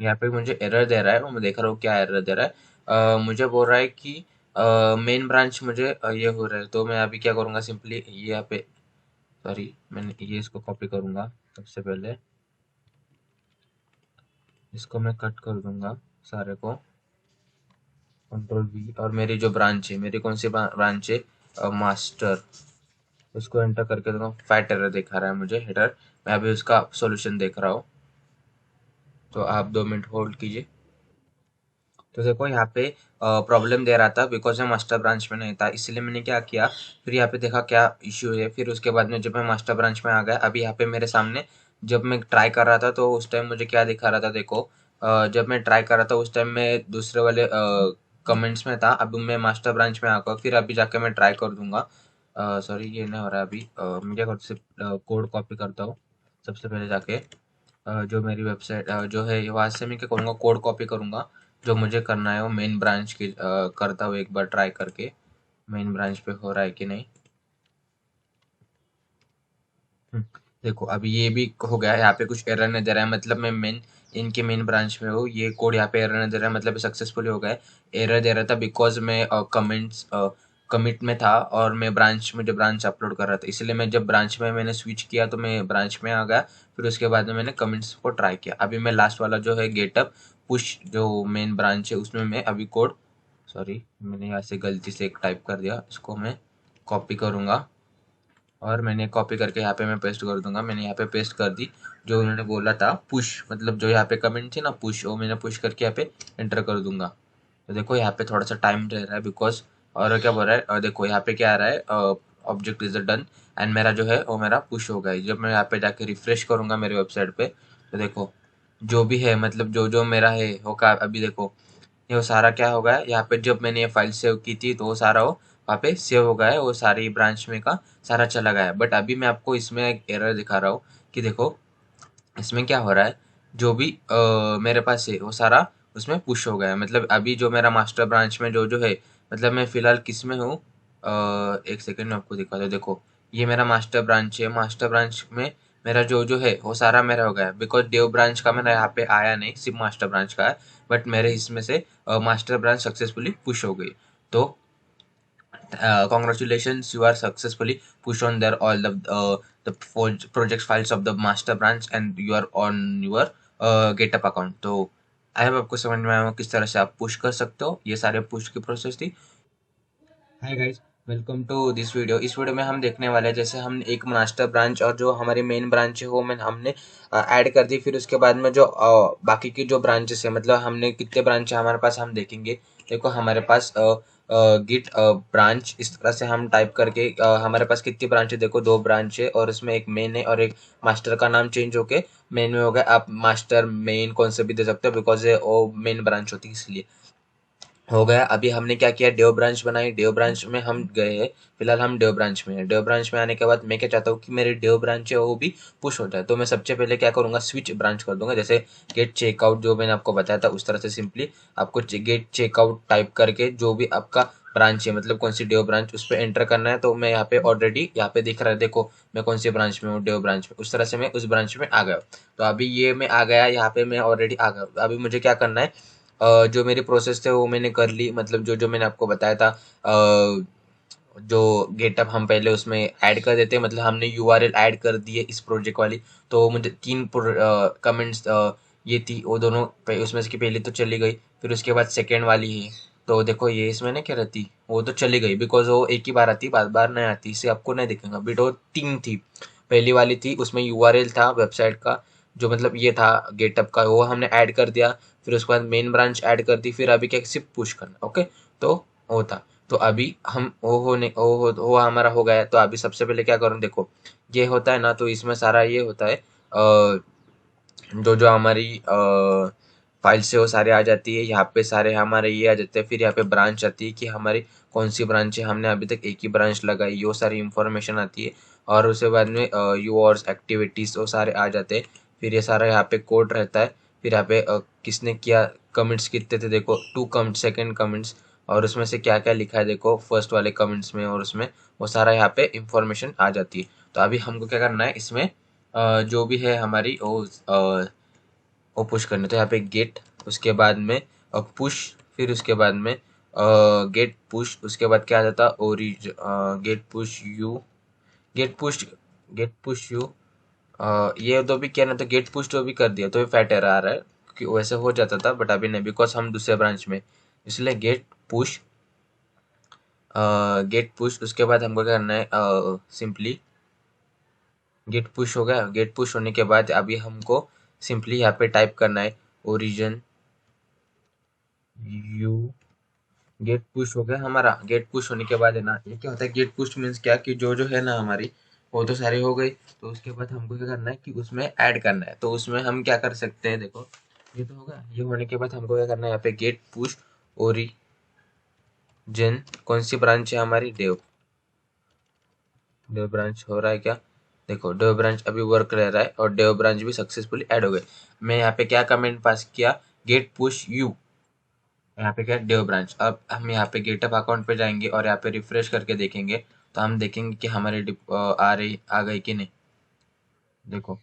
Speaker 2: यहाँ पे मुझे एरर दे रहा है, वो मैं देख रहा हूँ क्या एरर दे रहा है। मुझे बोल रहा है कि मेन ब्रांच मुझे ये हो रहा है। तो मैं अभी क्या करूँगा, सिंपली यहाँ पे, सॉरी मैंने ये इसको कॉपी करूँगा सबसे पहले, इसको मैं कट कर दूंगा सारे को, कंट्रोल वी। और मेरी जो ब्रांच है, मेरी कौन सी ब्रांच है, मास्टर, उसको एंटर करके दूंगा। फैट एरर दिखा रहा है मुझे हेडर, मैं अभी उसका सॉल्यूशन देख रहा हूँ। तो आप 2 मिनट होल्ड कीजिए। तो देखो यहाँ पे प्रॉब्लम दे रहा था, बिकॉज मैं मास्टर ब्रांच में नहीं था, इसलिए मैंने क्या किया, फिर यहाँ पे देखा क्या इश्यू है। फिर उसके बाद में जब मैं मास्टर ब्रांच में आ गया, अभी यहाँ पे मेरे सामने जब मैं ट्राई कर रहा था तो उस टाइम मुझे क्या दिखा रहा था, देखो जब मैं ट्राई कर रहा था उस टाइम मैं दूसरे वाले कमेंट्स में था। अब मैं मास्टर ब्रांच में आकर फिर अभी जाके मैं ट्राई कर दूंगा। सॉरी ये नहीं हो रहा है अभी। मैं क्या करता, कोड कॉपी करता हूँ सबसे पहले जाके, जो मेरी वेबसाइट जो है वहाँ से मैं क्या करूँगा, कोड कॉपी करूँगा। जो मुझे करना है वो मेन ब्रांच की करता हूँ एक बार ट्राई करके, मेन ब्रांच पे हो रहा है कि नहीं। हम्म, देखो अभी ये भी हो गया है, यहाँ पे कुछ एरर नहीं दे रहा है, मतलब मैं मेन इनके मेन ब्रांच में हूँ। ये कोड यहाँ पे एरर नहीं दे रहा है, मतलब सक्सेसफुली हो गया है। एरर दे रहा था बिकॉज मैं कमेंट्स कमिट में था, और मैं ब्रांच में जो ब्रांच अपलोड कर रहा था, इसलिए मैं जब ब्रांच में मैंने स्विच किया तो मैं ब्रांच में आ गया। फिर उसके बाद में मैंने कमेंट्स को ट्राई किया। अभी मैं लास्ट वाला जो है गेटअप पुश, जो मेन ब्रांच है उसमें मैं अभी कोड, सॉरी मैंने यहाँ से गलती से एक टाइप कर दिया, इसको मैं कॉपी करूँगा और मैंने कॉपी करके यहाँ पे मैं पेस्ट कर दूंगा। मैंने यहाँ पे पेस्ट कर दी, जो उन्होंने बोला था पुश, मतलब जो यहाँ पे कमेंट थी ना पुश, वो मैंने पुश करके यहाँ पे एंटर कर दूंगा। तो देखो यहाँ पे थोड़ा सा टाइम रह रहा है बिकॉज, और क्या बोल रहा है, और देखो यहाँ पे क्या आ रहा है, ऑब्जेक्ट इज डन एंड मेरा जो है वो मेरा पुश हो गया। जब मैं यहाँ पे जाके रिफ्रेश करूंगा मेरे वेबसाइट पे तो देखो जो भी है मतलब जो जो मेरा है होगा अभी देखो ये वो सारा क्या हो गया है, यहाँ पे जब मैंने ये फाइल सेव की थी तो वो सारा वो वहाँ पे सेव हो गया है, वो सारी ब्रांच में का सारा चला गया है। बट अभी मैं आपको इसमें एक एरर दिखा रहा हूँ कि देखो इसमें क्या हो रहा है, जो भी मेरे पास है वो सारा उसमें पुश हो गया है। मतलब अभी जो मेरा मास्टर ब्रांच में जो जो है मतलब मैं फिलहाल किस में हूँ, एक सेकंड में आपको दिखाता हूँ। देखो ये मेरा मास्टर ब्रांच है, मास्टर ब्रांच में मेरा जो जो है वो सारा मेरा हो गया है। बिकॉज डेव ब्रांच का मेरा यहाँ पे आया नहीं, सिर्फ मास्टर ब्रांच का है। बट मेरे इसमें से मास्टर ब्रांच सक्सेसफुली पुश हो गई। तो congratulations, you are successfully pushed on there all the project files of the master branch and you are on your GitHub account। तो आई होप आपको समझ में आया हो किस तरह से आप पुश कर सकते हो। ये सारे पुश की प्रोसेस थी। Hi guys, welcome to this video. इस वीडियो में हम देखने वाले हैं जैसे हम एक मास्टर ब्रांच और जो हमारी मेन ब्रांच है वो में हमने ऐड कर दी। फिर उसके बाद में जो बाकी की जो ब्रांचेस है मतलब हमने कितने ब्रांच है हमारे पास हम देखेंगे। देखो हमारे पास गिट ब्रांच इस तरह से हम टाइप करके हमारे पास कितनी ब्रांच है, देखो दो ब्रांच है और उसमें एक मेन है और एक मास्टर का नाम चेंज होके मेन में हो गया। आप मास्टर मेन कौन से भी दे सकते हो बिकॉज वो मेन ब्रांच होती है इसलिए हो गया। अभी हमने क्या किया, डेव ब्रांच बनाई, डेव ब्रांच में हम गए हैं। फिलहाल हम डेव ब्रांच में हैं। डेव ब्रांच में आने के बाद मैं क्या चाहता हूँ कि मेरी डेव ब्रांच है वो भी पुश हो जाए। तो मैं सबसे पहले क्या करूँगा, स्विच ब्रांच कर दूंगा। जैसे गेट चेकआउट जो मैंने आपको बताया था उस तरह से सिंपली आपको गेट चेकआउट टाइप करके जो भी आपका ब्रांच है मतलब कौन सी डेव ब्रांच उस पर एंटर करना है। तो मैं यहाँ पे ऑलरेडी यहाँ पे दिख रहा है, देखो मैं कौन सी ब्रांच में हूँ, डेव ब्रांच में। उस तरह से मैं उस ब्रांच में आ गया। तो अभी ये मैं आ गया यहाँ पे, मैं ऑलरेडी आ गया। अभी मुझे क्या करना है, जो मेरी प्रोसेस थे वो मैंने कर ली। मतलब जो जो मैंने आपको बताया था जो गेटअप हम पहले उसमें ऐड कर देते हैं, मतलब हमने यूआरएल ऐड कर दी है इस प्रोजेक्ट वाली। तो मुझे तीन कमेंट्स ये थी, वो दोनों उसमें से की पहली तो चली गई। फिर उसके बाद सेकेंड वाली है तो देखो ये इसमें ना क्या रहती, वो तो चली गई बिकॉज वो एक ही बार आती, बार बार नहीं आती, इसे आपको नहीं दिखेगा। बट वो तीन थी। पहली वाली थी उसमें यूआरएल था वेबसाइट का, जो मतलब ये था गेटअप का, वो हमने ऐड कर दिया। फिर उसके बाद मेन ब्रांच ऐड कर दी। फिर अभी क्या सिर्फ पुश करना, ओके। तो वो था। तो अभी हम वो हमारा हो गया है। तो अभी सबसे पहले क्या करूँ, देखो ये होता है ना तो इसमें सारा ये होता है जो जो हमारी फाइल से वो सारे आ जाती है। यहाँ पे सारे हमारे ये आ जाते हैं। फिर यहाँ पे ब्रांच आती है कि हमारी कौन सी ब्रांच है, हमने अभी तक एक ही ब्रांच लगाई, ये सारी इंफॉर्मेशन आती है। और उसके बाद में यूअर्स एक्टिविटीज वो सारे आ जाते हैं। फिर ये सारा यहाँ पे कोड रहता है। फिर यहाँ पे किसने किया, कमेंट्स कितने थे, देखो 2 कमेंट, सेकेंड कमेंट्स, और उसमें से क्या क्या लिखा है देखो फर्स्ट वाले कमेंट्स में, और उसमें वो सारा यहाँ पे इंफॉर्मेशन आ जाती है। तो अभी हमको क्या करना है इसमें जो भी है हमारी वो पुश करने। तो यहाँ पे गेट, उसके बाद में पुश, फिर उसके बाद में गेट पुश, उसके बाद क्या आ जाता ओरिज git push u, git push, git push u. ये तो भी किया ना, तो गेट पुश तो भी कर दिया तो ये फैट एरर आ रहा है कि वैसे हो जाता था बट अभी नहीं बिकॉज हम दूसरे ब्रांच में, इसलिए गेट पुश, गेट पुश। उसके बाद हमको क्या करना है, सिंपली गेट पुश हो गया। गेट पुश होने के बाद अभी हमको सिंपली यहाँ पे टाइप करना है ओरिजिन यू। गेट पुश हो गया हमारा। गेट पुश होने के बाद है ना, ये क्या होता है गेट पुश मीन्स क्या कि जो जो है ना हमारी वो तो सारी हो गई। तो उसके बाद हमको क्या करना है कि उसमें ऐड करना है। तो उसमें हम क्या कर सकते हैं, देखो ये तो होगा। ये होने के बाद हमको क्या करना है, यहाँ पे गेट पुश ओरिजिन, कौन सी ब्रांच है हमारी, डेव, डेव ब्रांच हो रहा है क्या, देखो डेव ब्रांच अभी वर्क रह रहा है और डेव ब्रांच भी सक्सेसफुली ऐड हो गए। मैं यहाँ पे क्या कमेंट पास किया, गेट पुश यू, यहाँ पे क्या है डेव ब्रांच। अब हम यहाँ पे गेटअप अकाउंट पे जाएंगे और यहाँ पे रिफ्रेश करके देखेंगे तो हम देखेंगे कि हमारी आ गई कि नहीं। देखो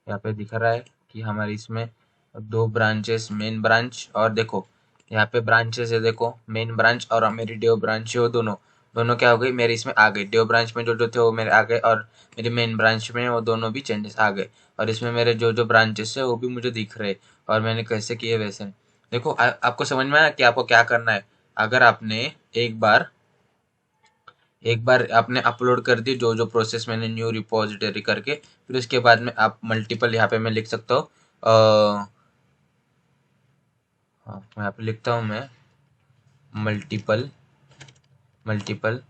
Speaker 2: यहाँ पे दिख रहा है कि हमारी इसमें दो ब्रांचेस, मेन ब्रांच और देखो यहाँ पे ब्रांचेस है, देखो मेन ब्रांच और मेरी डेव ब्रांच है वो दोनों दोनों क्या हो गई मेरे इसमें आ गए। डेव ब्रांच में जो जो थे वो मेरे आ गए और मेरी मेन ब्रांच में वो दोनों भी चेंजेस आ गए। और इसमें मेरे जो जो ब्रांचेस है वो भी मुझे दिख रहे और मैंने कैसे किए वैसे। देखो आपको समझ में आया कि आपको क्या करना है। अगर आपने एक बार एक बार आपने अपलोड कर दी जो जो प्रोसेस मैंने न्यू रिपोजिटरी करके, फिर उसके बाद में आप मल्टीपल यहाँ पे मैं लिख सकता हूँ हाँ मैं यहाँ पे लिखता हूँ मैं multiple multiple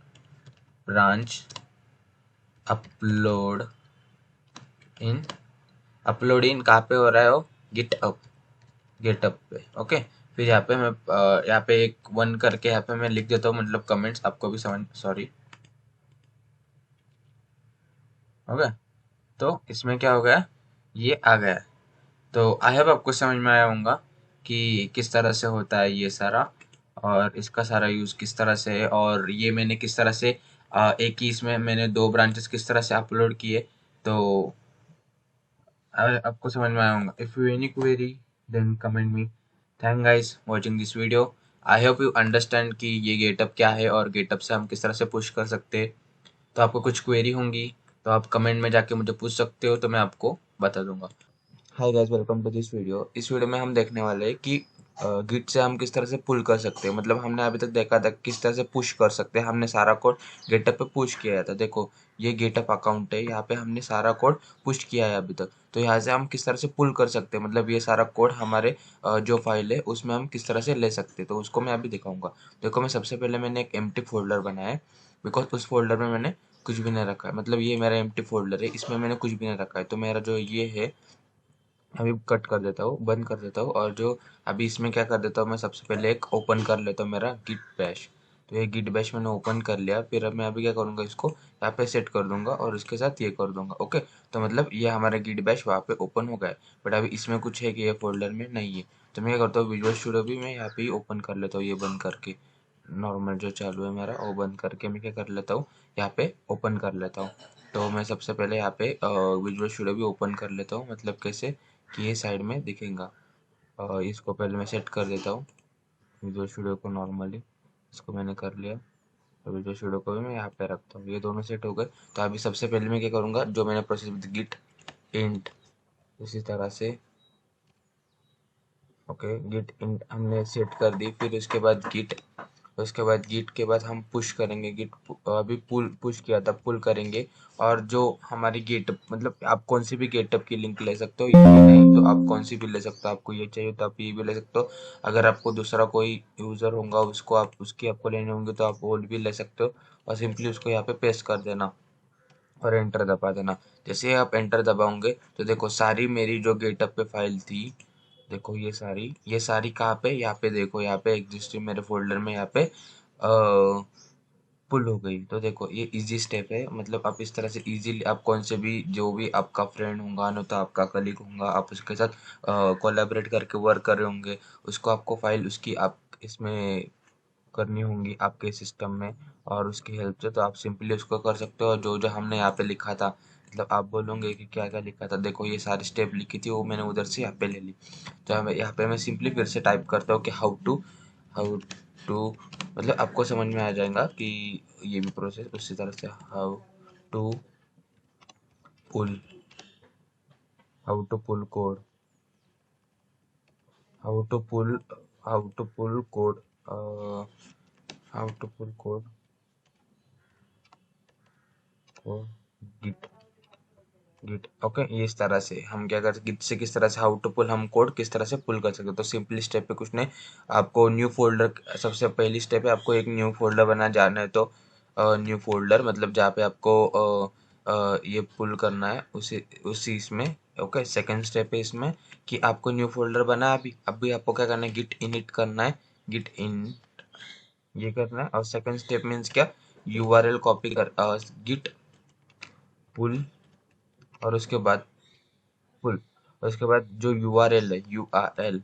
Speaker 2: branch upload in कहाँ पे हो रहा है वो, गिटअप पे। ओके, फिर यहाँ पे मैं यहाँ पे एक वन करके यहाँ पे मैं लिख देता हूँ, मतलब कमेंट्स आपको भी समझ, सॉरी। ओके, तो इसमें क्या हो गया, ये आ गया है। तो आई होप आपको समझ में आया होगा कि किस तरह से होता है ये सारा, और इसका सारा यूज़ किस तरह से है, और ये मैंने किस तरह से एक ही इसमें मैंने दो ब्रांचेस किस तरह से अपलोड किए। तो आपको समझ में आया होगा। If you any query then comment me. Thank guys watching this video. I hope you understand कि ये गेटअप क्या है और गेटअप से हम किस तरह से पुश कर सकते हैं। तो आपको कुछ क्वेरी होंगी तो आप कमेंट में जाके मुझे पूछ सकते हो, तो मैं आपको बता दूंगा। Hi guys, welcome to this video. इस वीडियो में हम देखने वाले हैं कि गिट से हम किस तरह से पुल कर सकते हैं। मतलब हमने अभी तक देखा था किस तरह से पुश कर सकते हैं। हमने सारा कोड गेटअप पे पुश किया था। देखो, ये गेटअप अकाउंट है, यहाँ पे हमने सारा कोड पुश किया है अभी तक। तो यहाँ से हम किस तरह से पुल कर सकते हैं, मतलब ये सारा कोड हमारे जो फाइल है उसमें हम किस तरह से ले सकते हैं, तो उसको मैं अभी दिखाऊंगा। देखो, मैं सबसे पहले मैंने एक एम्प्टी फोल्डर बनाया है, बिकॉज उस फोल्डर में मैंने कुछ भी नहीं रखा है। मतलब ये मेरा एम्प्टी फोल्डर है, इसमें मैंने कुछ भी नहीं रखा है। तो मेरा जो ये है, अभी कट कर देता हूँ, बंद कर देता हूँ, और जो अभी इसमें क्या कर देता हूँ, मैं सबसे पहले एक ओपन कर लेता हूँ मेरा गिट बैश। तो ये गिट बैश मैंने ओपन कर लिया। फिर अब मैं अभी क्या करूँगा, इसको यहाँ पे सेट कर दूंगा और उसके साथ ये कर दूंगा। ओके, तो मतलब ये हमारा गिट बैश वहाँ पे ओपन हो गया है। बट अभी इसमें कुछ है कि ये फोल्डर में नहीं है। तो मैं क्या करता हूँ, विजुअल स्टूडियो भी मैं यहाँ पे ही ओपन कर लेता हूँ, ये बंद करके। नॉर्मल जो चालू है मेरा वो बंद करके मैं क्या कर लेता हूँ, यहाँ पे ओपन कर लेता हूँ। तो मैं सबसे पहले यहाँ पे विजुअल स्टूडियो भी ओपन कर लेता हूँ, मतलब कैसे कि ये साइड में दिखेगा। इसको पहले मैं सेट कर देता हूँ, विजुअल स्टूडियो को नॉर्मली। इसको मैंने कर लिया। तो विजुअल स्टूडियो को भी मैं यहाँ पे रखता हूँ, ये दोनों सेट हो गए। तो अभी सबसे पहले मैं क्या करूँगा, जो मैंने प्रोसेस गिट इंट इसी तरह से, ओके, गिट इंट हमने सेट कर दी। फिर उसके बाद गिट के बाद हम पुश करेंगे। अभी पुल पुश किया था, पुल करेंगे। और जो हमारी गेटअप, मतलब आप कौन सी भी गेटअप की लिंक ले सकते हो, ये नहीं तो आप कौन सी भी ले सकते हो। आपको ये चाहिए तो आप ये भी ले सकते हो। अगर आपको दूसरा कोई यूज़र होगा, उसको आप उसकी आपको लेने होंगे तो आप वो भी ले सकते हो। और सिंपली उसको यहाँ पे पेस्ट कर देना और एंटर दबा देना। जैसे ही आप एंटर दबाओगे तो देखो, सारी मेरी जो गेटअप पे फाइल थी, देखो ये सारी कहाँ पे, यहाँ पे देखो, यहाँ पे एग्जिस्टिंग मेरे फोल्डर में यहाँ पे पुल हो गई। तो देखो, ये इजी स्टेप है। मतलब आप इस तरह से इजीली आप कौन से भी, जो भी आपका फ्रेंड होगा ना, तो आपका कलीग होगा, आप उसके साथ कोलैबोरेट करके वर्क कर रहे होंगे, उसको आपको फाइल उसकी आप इसमें करनी होंगी आपके सिस्टम में, और उसकी हेल्प से तो आप सिंपली उसको कर सकते हो। और जो जो हमने यहाँ पे लिखा था, मतलब आप बोलोगे कि क्या क्या लिखा था, देखो ये सारी स्टेप लिखी थी, वो मैंने उधर से यहाँ पे ले ली। तो यहाँ पे मैं सिंपली फिर से टाइप करता हूँ कि हाउ टू, मतलब आपको समझ में आ जाएगा कि ये भी प्रोसेस उसी तरह से, to pull how to pull code how to pull how to pull code how to pull code git git. Okay, ये इस तरह से हम क्या कर, गिट से किस तरह से हाउ टू पुल हम कोड किस तरह से पुल कर सकते हैं। तो सिंपल स्टेप पे कुछ नहीं, आपको न्यू फोल्डर, सबसे पहली स्टेप है आपको एक न्यू फोल्डर बना जाना है। तो न्यू फोल्डर मतलब जहाँ पे आपको ये पुल करना है, उसी उसी इसमें। ओके, सेकंड स्टेप है इसमें कि आपको न्यू फोल्डर बना, अभी आपको क्या करना है, गिट इनिट करना है। गिट इन ये करना है। और सेकंड स्टेप मीन्स क्या, यूआरएल कॉपी कर, गिट पुल, और उसके बाद पुल, और उसके बाद जो यूआरएल है, यूआरएल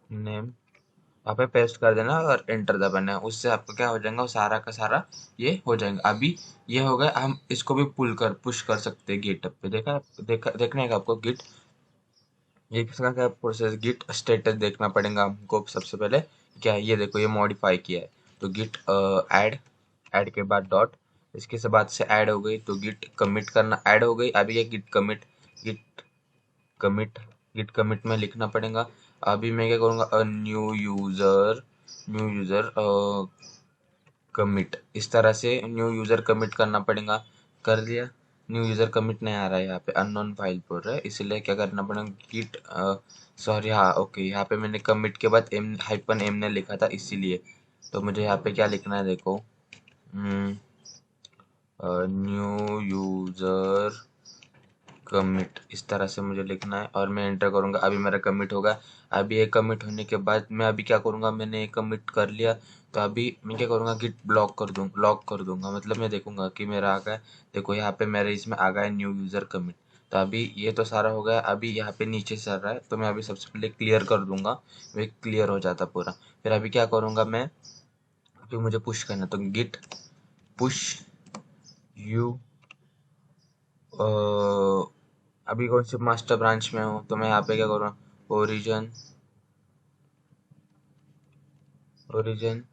Speaker 2: नेम वहाँ पे पेस्ट कर देना और एंटर दबाना है। उससे आपका क्या हो जाएगा, वो सारा का सारा ये हो जाएगा। अभी ये हो गया, हम इसको भी पुश कर सकते हैं गेटअप पे। देखने का आपको गिट, ये किसका क्या प्रोसेस, गिट स्टेटस देखना पड़ेगा हमको सबसे पहले। क्या है ये, देखो ये मॉडिफाई किया है। तो गिट ऐड, ऐड के बाद डॉट, इसके से बाद से ऐड हो गई, तो गिट कमिट करना, ऐड हो गई। अभी ये गिट कमिट गिट कमिट में लिखना पड़ेगा। अभी मैं क्या करूँगा, न्यू यूज़र कमिट, इस तरह से न्यू यूज़र कमिट करना पड़ेगा। कर दिया। न्यू यूज़र कमिट नहीं आ रहा है, यहाँ पे अननोन फाइल बोल रहा है, इसलिए क्या करना पड़ेगा, गिट, सॉरी, हाँ ओके, यहाँ पे मैंने कमिट के बाद एम हाइपन एम ने लिखा था, इसीलिए तो मुझे यहाँ पे क्या लिखना है, देखो, न्यू यूजर कमिट, इस तरह से मुझे लिखना है और मैं एंटर करूंगा। अभी मेरा कमिट होगा। अभी ये कमिट होने के बाद मैं अभी क्या करूंगा, मैंने ये कमिट कर लिया, तो अभी मैं क्या करूंगा, गिट ब्लॉक कर दूंगा, लॉक कर दूंगा। मतलब मैं देखूंगा कि मेरा आ गया है। देखो यहाँ पे मेरे इसमें आ गया है न्यू यूजर कमिट। तो अभी ये तो सारा हो गया। अभी यहाँ पे नीचे चल रहा है, तो मैं अभी सबसे पहले क्लियर कर दूंगा, वे क्लियर हो जाता पूरा। फिर अभी क्या करूंगा मैं, अभी मुझे पुश करना, तो गिट पुश यू, अभी कौन से मास्टर ब्रांच में हूँ, तो मैं यहाँ पे क्या करूँगा, ओरिजिन, ओरिजिन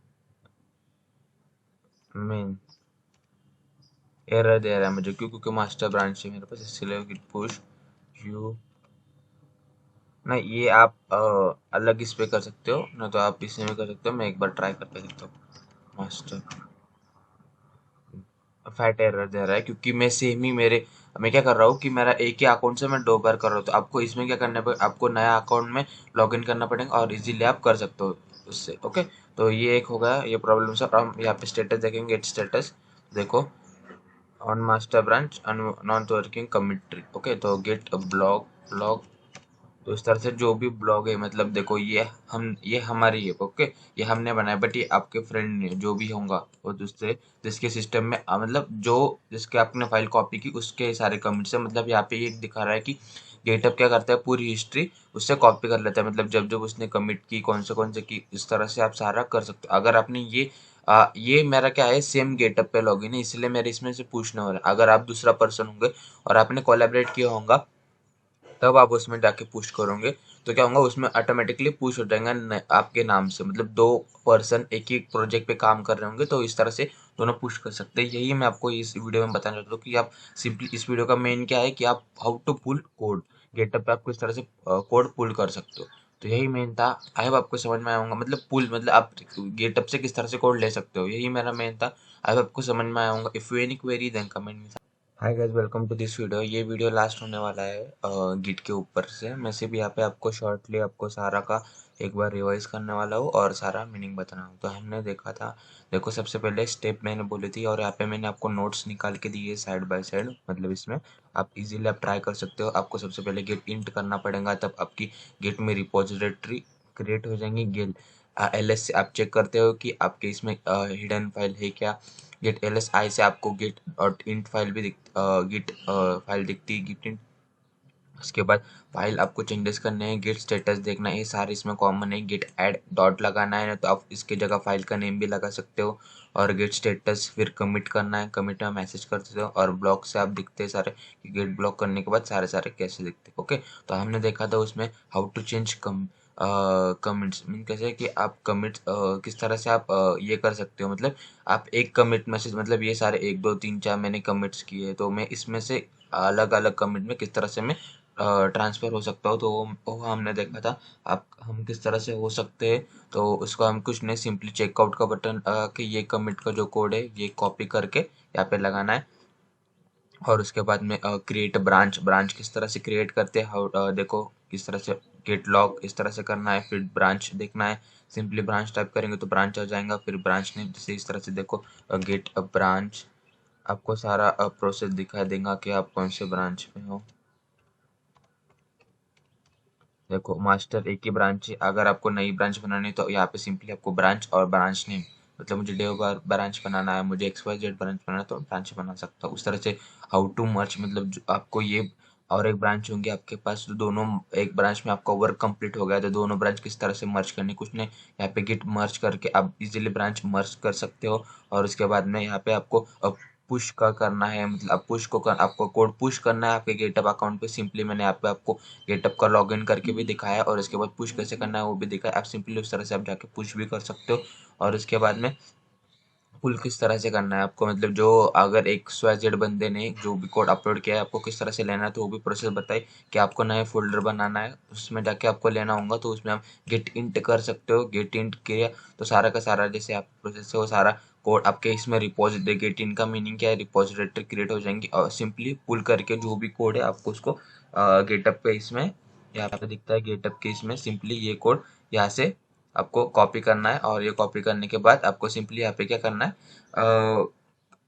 Speaker 2: मेन। एरर दे रहा है मुझे, क्यों? क्योंकि मास्टर ब्रांच है मेरे पास, इसलिए गिट पुश यू। नहीं, ये आप अलग इस पे कर सकते हो ना, तो आप इसमें भी कर सकते हो। मैं एक बार ट्राई करके देखता हूँ। मास्टर फैट एरर दे रहा है, क्योंकि मैं सेम ही मेरे, मैं क्या कर रहा हूँ कि मेरा एक ही अकाउंट से मैं 2 बार कर रहा हूँ। तो आपको इसमें क्या करना है, आपको नया अकाउंट में लॉग इन करना पड़ेगा और इजीली आप कर सकते हो उससे। ओके, तो ये एक हो गया, ये प्रॉब्लम सर। हम यहाँ पे स्टेटस देखेंगे, गेट स्टेटस, देखो, on master branch not working commit tree. Okay, तो गेट ब्लॉग, ब्लॉग, तो इस तरह से जो भी ब्लॉग है, मतलब देखो, ये हमारी है। ओके, ये हमने बनाया, बट ये आपके फ्रेंड ने जो भी होगा वो दूसरे जिसके सिस्टम में मतलब जो जिसके आपने फाइल कॉपी की उसके सारे कमेंट्स है। मतलब यहाँ पे ये दिखा रहा है कि गेटअप क्या करता है, पूरी हिस्ट्री उससे कॉपी कर लेता है। मतलब जब जब उसने कमिट की, कौन से की, इस तरह से आप सारा कर सकते हो। अगर आपने ये मेरा क्या है, सेम गेटअप पे लॉगिन है, इसलिए मेरे इसमें से पूछना हो रहा है। अगर आप दूसरा पर्सन होंगे और आपने कोलैबोरेट किया होगा, तब आप उसमें जाके पुश करोगे, तो क्या होगा, उसमें ऑटोमेटिकली पुश हो जाएगा आपके नाम से। मतलब 2 पर्सन एक ही प्रोजेक्ट पे काम कर रहे होंगे, तो इस तरह से दोनों पुश कर सकते हैं। यही मैं आपको इस वीडियो में बताना चाहता हूँ कि आप सिंपली, इस वीडियो का मेन क्या है कि आप how to pull code, GitHub पे आप किस तरह से कोड पुल कर सकते हो। तो यही मेन था। आई होप आपको समझ में आया होगा, मतलब पुल मतलब आप गेटअप से किस तरह से कोड ले सकते हो, यही मेरा मेन था। आई होप आपको समझ में आया होगा। If you any query then comment. Hi guys, welcome to this video. ये वीडियो लास्ट होने वाला है गिट के ऊपर से। मैं सिर्फ यहाँ पे आपको शॉर्टली आपको सारा का एक बार रिवाइज करने वाला हूँ और सारा मीनिंग बताना हूँ। तो हमने देखा था, देखो, सबसे पहले स्टेप मैंने बोली थी और यहाँ पे मैंने आपको नोट्स निकाल के दिए साइड बाय साइड। मतलब इसमें आप इजीली आप ट्राई कर सकते हो। आपको सबसे पहले गेट इंट करना पड़ेगा, तब आपकी गेट में रिपोजिटरी क्रिएट हो जाएंगी। गेट एल से आप चेक करते हो कि आपके इसमें हिडन फाइल है क्या। गेट एल एस आई से आपको गेट डॉट इंट फाइल भी गिट फाइल दिखती है, गिट इंट। उसके बाद फाइल आपको चेंजेस करने हैं, गेट स्टेटस देखना है, ये सारे इसमें कॉमन है। गेट ऐड डॉट लगाना है, तो आप इसकी जगह फाइल का नेम भी लगा सकते हो। और गेट स्टेटस फिर कमिट करना है, कमिट में मैसेज कर सकते हो। और ब्लॉक से आप दिखते हैं सारे, गेट ब्लॉक करने के बाद सारे सारे कैसे दिखते हैं। ओके, तो हमने देखा था उसमें how to change commits, mean कैसे कि आप कमिट किस तरह से आप ये कर सकते हो। मतलब आप एक कमिट मैसेज, मतलब ये सारे 1 2 3 4 मैंने कमिट्स किए, तो मैं इसमें से अलग अलग कमिट में किस तरह से मैं ट्रांसफ़र हो सकता हो, तो वो हमने देखा था। आप हम किस तरह से हो सकते हैं, तो उसको हम कुछ नहीं, सिंपली चेकआउट का बटन कि ये कमिट का जो कोड है ये कॉपी करके यहाँ पे लगाना है। और उसके बाद में क्रिएट ब्रांच, ब्रांच किस तरह से क्रिएट करते हैं, हाउ देखो किस तरह से गेट लॉग इस तरह से करना है। फिर ब्रांच देखना है, सिंपली ब्रांच टाइप करेंगे तो ब्रांच आ जाएगा। फिर ब्रांच नेम जैसे इस तरह से देखो, गेट ब्रांच, आपको सारा प्रोसेस दिखा देगा कि आप कौन से ब्रांच में हो। देखो, मास्टर एक ही ब्रांच है। अगर आपको नई ब्रांच बनानी है तो यहाँ पे सिंपली आपको ब्रांच और ब्रांच नेम, मतलब मुझे डेव ब्रांच बनाना है, मुझे एक्स वाई जेड ब्रांच बनाना है, तो ब्रांच बना सकता हूँ। उस तरह से हाउ टू मर्ज, मतलब आपको ये और एक ब्रांच होंगी आपके पास, तो दोनों, एक ब्रांच में आपका वर्क कंप्लीट हो गया तो दोनों ब्रांच किस तरह से मर्ज करनी, कुछ नहीं, यहाँ पे गिट मर्ज करके आप इजीली ब्रांच मर्ज कर सकते हो। और उसके बाद में यहाँ पे आपको पुश का करना है, मतलब आपको कोड पुश करना है आपके गेटअप अकाउंट पे। सिंपली मैंने यहाँ पे आपको गेटअप का लॉगिन करके भी दिखाया और इसके बाद पुश कैसे करना है वो भी दिखाया। आप सिंपली उस तरह से आप जाके पुश भी कर सकते हो। और उसके बाद में पुल किस तरह से करना है आपको, मतलब जो अगर एक XYZ बंदे ने जो भी कोड अपलोड किया है आपको किस तरह से लेना है, तो वो भी प्रोसेस बताई कि आपको नया फोल्डर बनाना है, उसमें जाके आपको लेना होगा। तो उसमें आप गेट इंट कर सकते हो। गेट इंट किया तो सारा का सारा जैसे आप प्रोसेस है वो सारा कोड आपके इसमें रिपोजिटरी, गेट इंट का मीनिंग क्या है, रिपोजिटरी क्रिएट हो जाएंगी और सिंपली पुल करके जो भी कोड है आपको उसको गेटअप पे इसमें यहाँ पे दिखता है, गेटअप के इसमें सिंपली ये कोड यहाँ से आपको कॉपी करना है, और ये कॉपी करने के बाद आपको सिंपली यहाँ पे क्या करना है,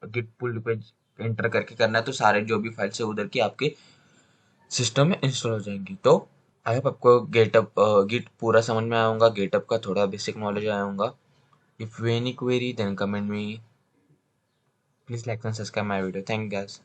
Speaker 2: गिट पुल पे एंटर करके करना है, तो सारे जो भी फाइल्स है उधर की आपके सिस्टम में इंस्टॉल हो जाएंगी। तो आई होप आपको गिट पूरा समझ में आया होगा, गेटअप का थोड़ा बेसिक नॉलेज आया होगा। If you any query then comment me, please like and subscribe my video. Thank you guys.